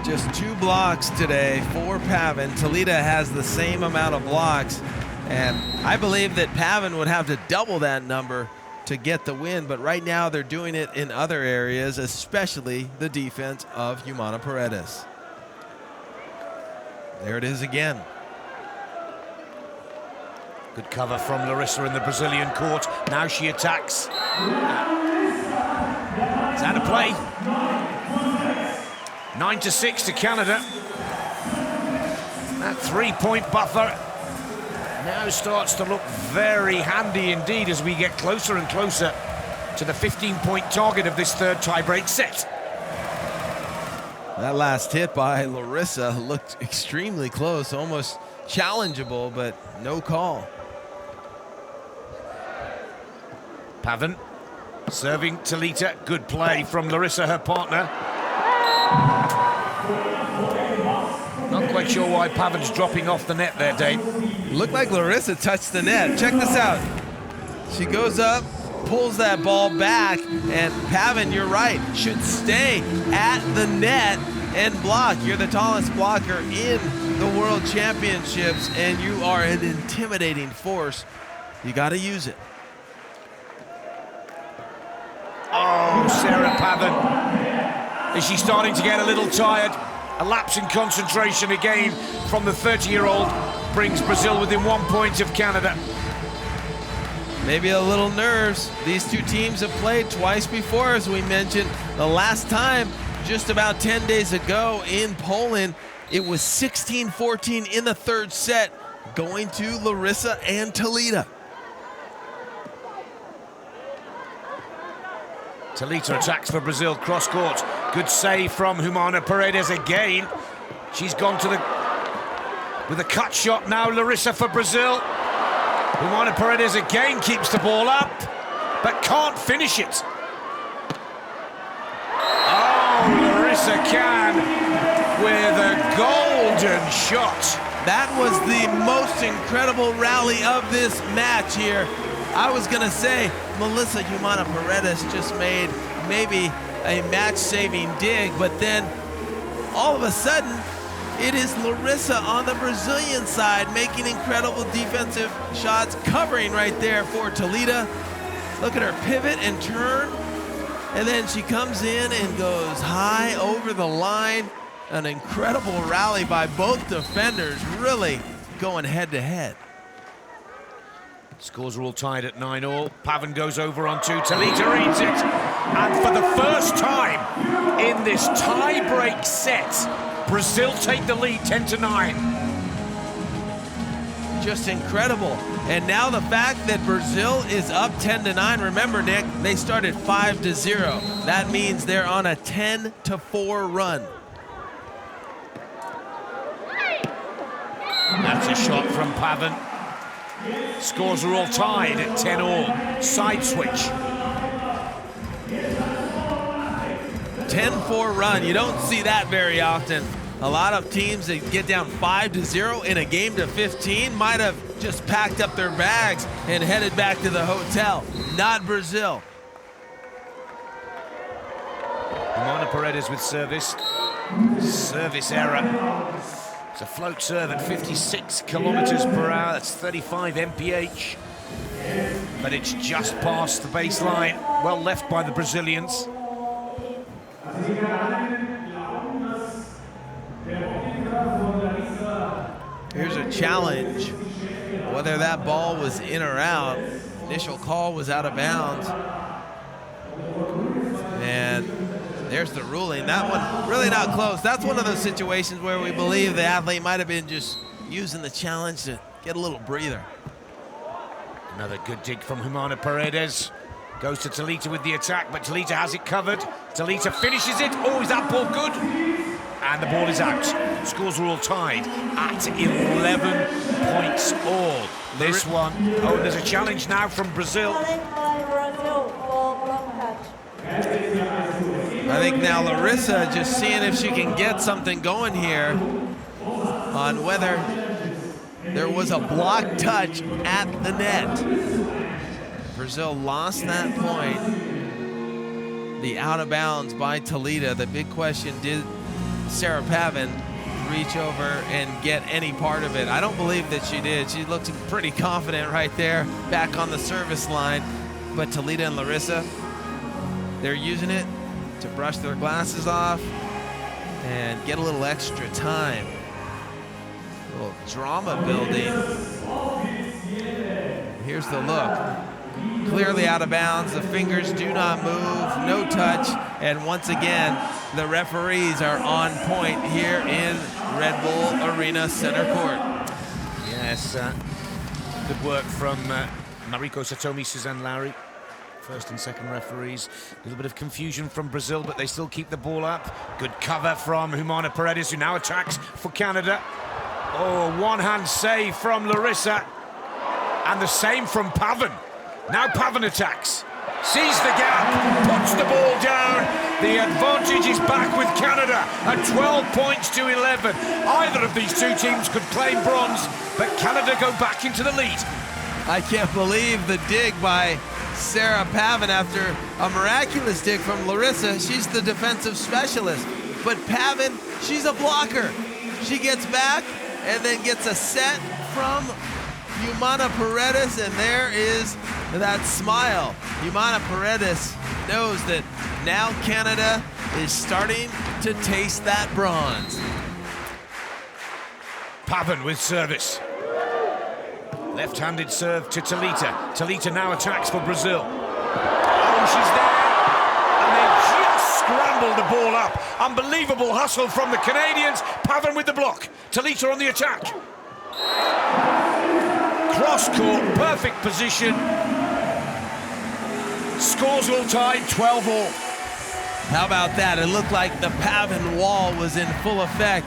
Just 2 blocks today for Pavan. Talita has the same amount of blocks, and I believe that Pavan would have to double that number to get the win, but right now they're doing it in other areas, especially the defense of Humana-Paredes. There it is again.
Good cover from Larissa in the Brazilian court. Now she attacks. It's out of play. 9-6 to Canada. That 3-point buffer now starts to look very handy indeed as we get closer and closer to the 15-point target of this third tie-break set.
That last hit by Larissa looked extremely close, almost challengeable, but no call.
Pavan serving Talita. Good play from Larissa, her partner. Not quite sure why Pavan's dropping off the net there, Dave.
Looked like Larissa touched the net. Check this out. She goes up, pulls that ball back, and Pavan, you're right, should stay at the net and block. You're the tallest blocker in the World Championships, and you are an intimidating force. You got to use it.
Oh, Sarah Pavan. Is she starting to get a little tired? A lapse in concentration again from the 30-year-old brings Brazil within 1 point of Canada.
Maybe a little nerves. These two teams have played twice before, as we mentioned. The last time, just about 10 days ago in Poland, it was 16-14 in the third set, going to Larissa and Talita.
Talita attacks for Brazil, cross court. Good save from Humana-Paredes again. She's gone to with a cut shot now, Larissa for Brazil. Humana-Paredes again keeps the ball up, but can't finish it. Oh, Larissa can with a golden shot.
That was the most incredible rally of this match here. I was gonna say Melissa Humana-Paredes just made maybe a match-saving dig, but then all of a sudden, it is Larissa on the Brazilian side making incredible defensive shots, covering right there for Talita. Look at her pivot and turn, and then she comes in and goes high over the line. An incredible rally by both defenders, really going head-to-head.
Scores are all tied at 9-all. Pavan goes over on 2. Talita reads it. And for the first time in this tie-break set, Brazil take the lead 10-9.
Just incredible. And now the fact that Brazil is up 10-9, remember, Nick, they started 5-0. That means they're on a 10-4 run.
That's a shot from Pavan. Scores are all tied at 10-all. Side switch.
10-4 run. You don't see that very often. A lot of teams that get down 5-0 in a game to 15 might have just packed up their bags and headed back to the hotel. Not Brazil.
Humana-Paredes with service. Service error. It's a float serve at 56 kilometers per hour. That's 35 mph. But it's just past the baseline. Well left by the Brazilians.
Here's a challenge. Whether that ball was in or out, initial call was out of bounds. And there's the ruling. That one really not close. That's one of those situations where we believe the athlete might have been just using the challenge to get a little breather.
Another good dig from Humana-Paredes. Goes to Talita with the attack, but Talita has it covered. Talita finishes it. Oh, is that ball good? And the ball is out. Scores are all tied at 11 points all. This one. Oh, there's a challenge now from Brazil.
I think now Larissa just seeing if she can get something going here on whether there was a block touch at the net. Brazil lost that point. The out of bounds by Talita. The big question, did Sarah Pavan reach over and get any part of it? I don't believe that she did. She looked pretty confident right there, back on the service line. But Talita and Larissa, they're using it to brush their glasses off and get a little extra time. A little drama building. Here's the look. Clearly out of bounds. The fingers do not move. No touch. And once again, the referees are on point here in Red Bull Arena Center Court.
Yes, good work from Mariko Satomi, Suzanne Lowry. First and second referees. A little bit of confusion from Brazil, but they still keep the ball up. Good cover from Humana-Paredes, who now attacks for Canada. Oh, one-hand save from Larissa. And the same from Pavan. Now Pavan attacks. Sees the gap, puts the ball down. The advantage is back with Canada at 12 points to 11. Either of these two teams could claim bronze, but Canada go back into the lead.
I can't believe the dig by Sarah Pavan after a miraculous dig from Larissa. She's the defensive specialist. But Pavan, she's a blocker. She gets back and then gets a set from Humana-Paredes, and there is that smile. Humana-Paredes knows that now Canada is starting to taste that bronze.
Pavan with service. Left-handed serve to Talita. Talita now attacks for Brazil. Oh, she's there. And they just scrambled the ball up. Unbelievable hustle from the Canadians. Pavan with the block. Talita on the attack. Cross court, perfect position. Scores all tied, 12-all.
How about that? It looked like the Pavan wall was in full effect.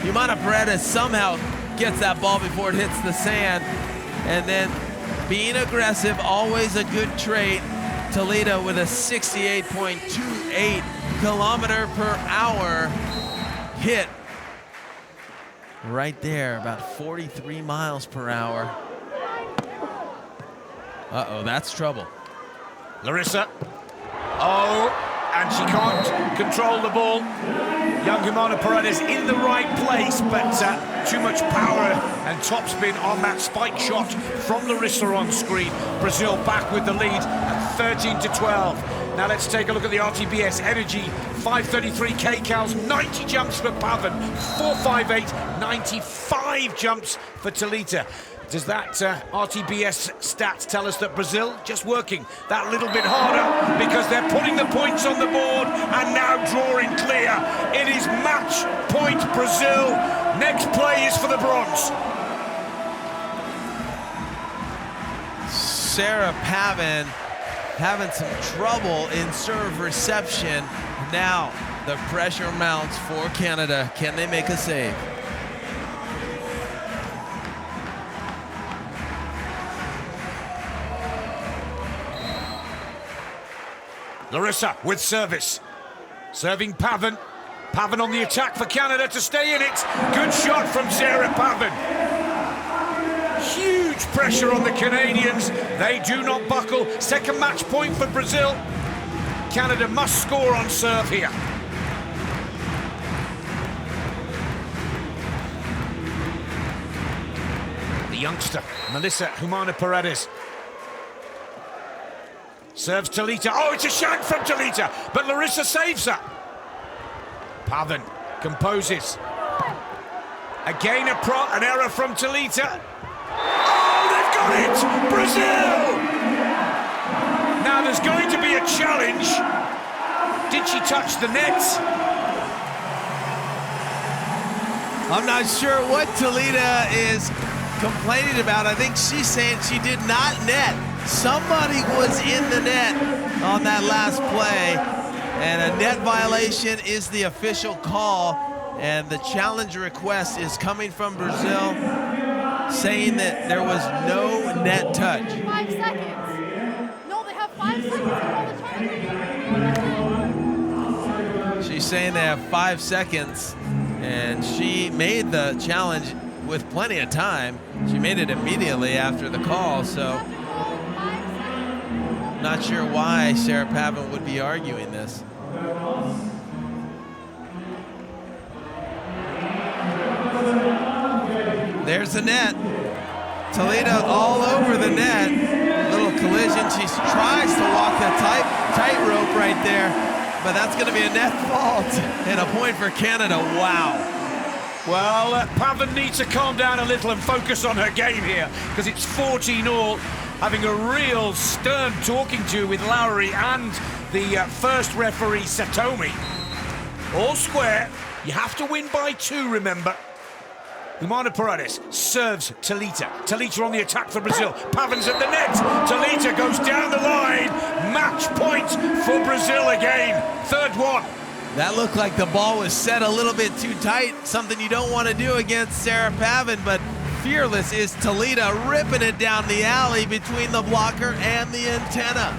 Humana-Paredes somehow gets that ball before it hits the sand. And then being aggressive, always a good trait. Talita with a 68.28 kilometer per hour hit. Right there, about 43 miles per hour. Uh-oh, that's trouble.
Larissa. Oh, and she can't control the ball. Young Humana-Paredes in the right place, but too much power and topspin on that spike shot from Larissa on screen. Brazil back with the lead at 13-12. Now let's take a look at the RTBS energy. 533 kcals, 90 jumps for Pavan, 458, 95 jumps for Talita. Does that RTBS stats tell us that Brazil just working that little bit harder because they're putting the points on the board and now drawing clear? It is match point Brazil. Next play is for the bronze.
Sarah Pavan having some trouble in serve reception. Now the pressure mounts for Canada. Can they make a save?
Larissa with service. Serving Pavan. Pavan on the attack for Canada to stay in it. Good shot from Sarah Pavan. Huge pressure on the Canadians. They do not buckle. Second match point for Brazil. Canada must score on serve here. The youngster, Melissa Humana-Paredes. Serves Talita. Oh, it's a shank from Talita, but Larissa saves her. Pavan composes. Again, an error from Talita. Oh, they've got it! Brazil! Now there's going to be a challenge. Did she touch the net?
I'm not sure what Talita is complaining about. I think she's saying she did not net. Somebody was in the net on that last play, and a net violation is the official call, and the challenge request is coming from Brazil, saying that there was no net touch.
5 seconds. No, they have 5 seconds to call the touch.
She's saying they have 5 seconds, and she made the challenge with plenty of time. She made it immediately after the call, so not sure why Sarah Pavan would be arguing this. There's the net. Talita all over the net. Little collision. She tries to walk the tightrope right there, but that's going to be a net fault and a point for Canada. Wow.
Well, Pavan needs to calm down a little and focus on her game here because it's 14-all. Having a real stern talking to with Lowry and the first referee, Satomi. All square. You have to win by 2, remember. Humana-Paredes serves Talita. Talita on the attack for Brazil. Pavan's at the net. Talita goes down the line. Match point for Brazil again. Third one.
That looked like the ball was set a little bit too tight, something you don't want to do against Sarah Pavan, but fearless is Talita, ripping it down the alley between the blocker and the antenna.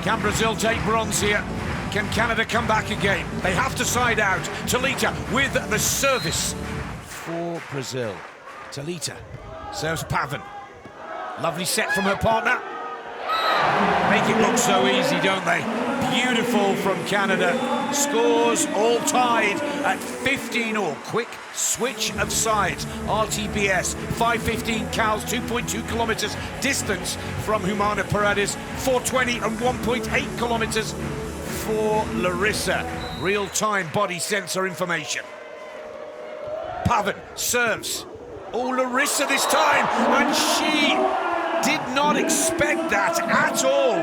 Can Brazil take bronze here? Can Canada come back again? They have to side out. Talita with the service for Brazil. Talita serves Pavan. Lovely set from her partner. Make it look so easy, don't they? Beautiful from Canada. Scores all tied at 15 all. Quick switch of sides. RTBS, 5:15 cows, 2.2 kilometers distance from Humana-Paredes, 4:20 and 1.8 kilometers for Larissa. Real-time body sensor information. Pavan serves. Oh, Larissa this time, and she did not expect that at all.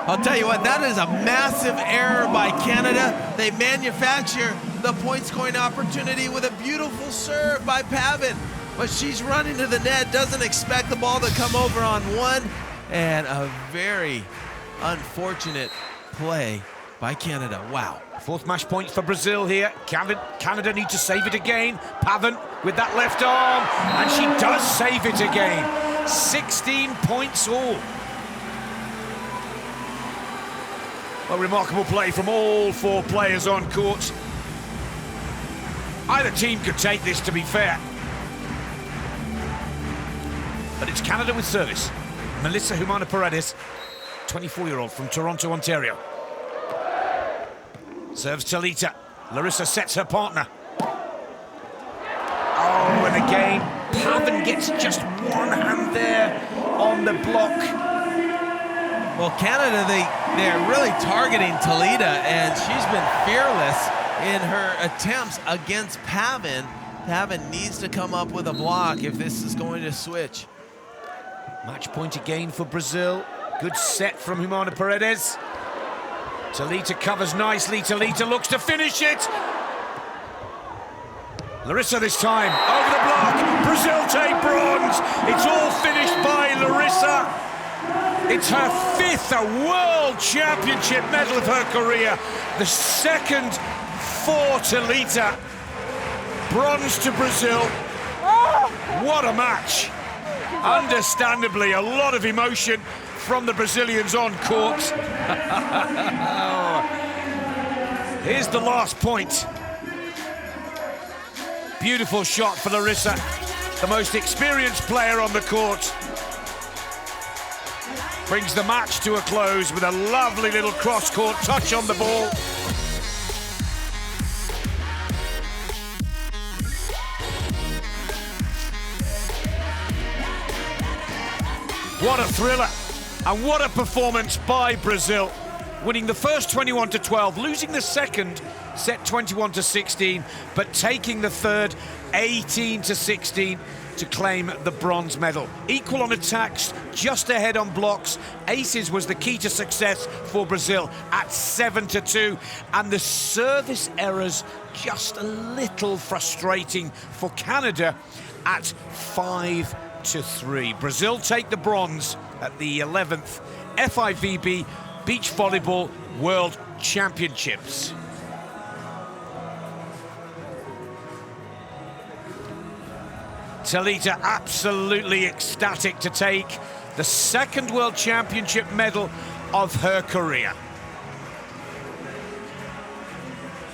I'll tell you what, that is a massive error by Canada. They manufacture the point scoring opportunity with a beautiful serve by Pavan, but she's running to the net, doesn't expect the ball to come over on one, and a very unfortunate play by Canada. Wow.
Fourth match point for Brazil here. Canada need to save it again. Pavan with that left arm, and she does save it again. 16 points all. A remarkable play from all four players on court. Either team could take this, to be fair. But it's Canada with service. Melissa Humana-Paredes, 24-year-old from Toronto, Ontario. Serves Talita. Larissa sets her partner. Oh, and again, Pavan gets just one hand there on the block.
Well, Canada, they're really targeting Talita, and she's been fearless in her attempts against Pavan. Pavan needs to come up with a block if this is going to switch.
Match point again for Brazil. Good set from Humana-Paredes. Talita covers nicely. Talita looks to finish it. Larissa this time, over the block. Brazil take bronze. It's all finished by Larissa. It's her fifth World Championship medal of her career. The second for Talita. Bronze to Brazil. What a match. Understandably, a lot of emotion from the Brazilians on court. Here's the last point. Beautiful shot for Larissa, the most experienced player on the court. Brings the match to a close with a lovely little cross-court touch on the ball. What a thriller, and what a performance by Brazil. Winning the first 21-12, losing the second set 21-16, but taking the third 18-16 to claim the bronze medal. Equal on attacks, just ahead on blocks. Aces was the key to success for Brazil at 7-2, and the service errors just a little frustrating for Canada at 5-3. Brazil take the bronze at the 11th FIVB Beach Volleyball World Championships. Talita absolutely ecstatic to take the second World Championship medal of her career.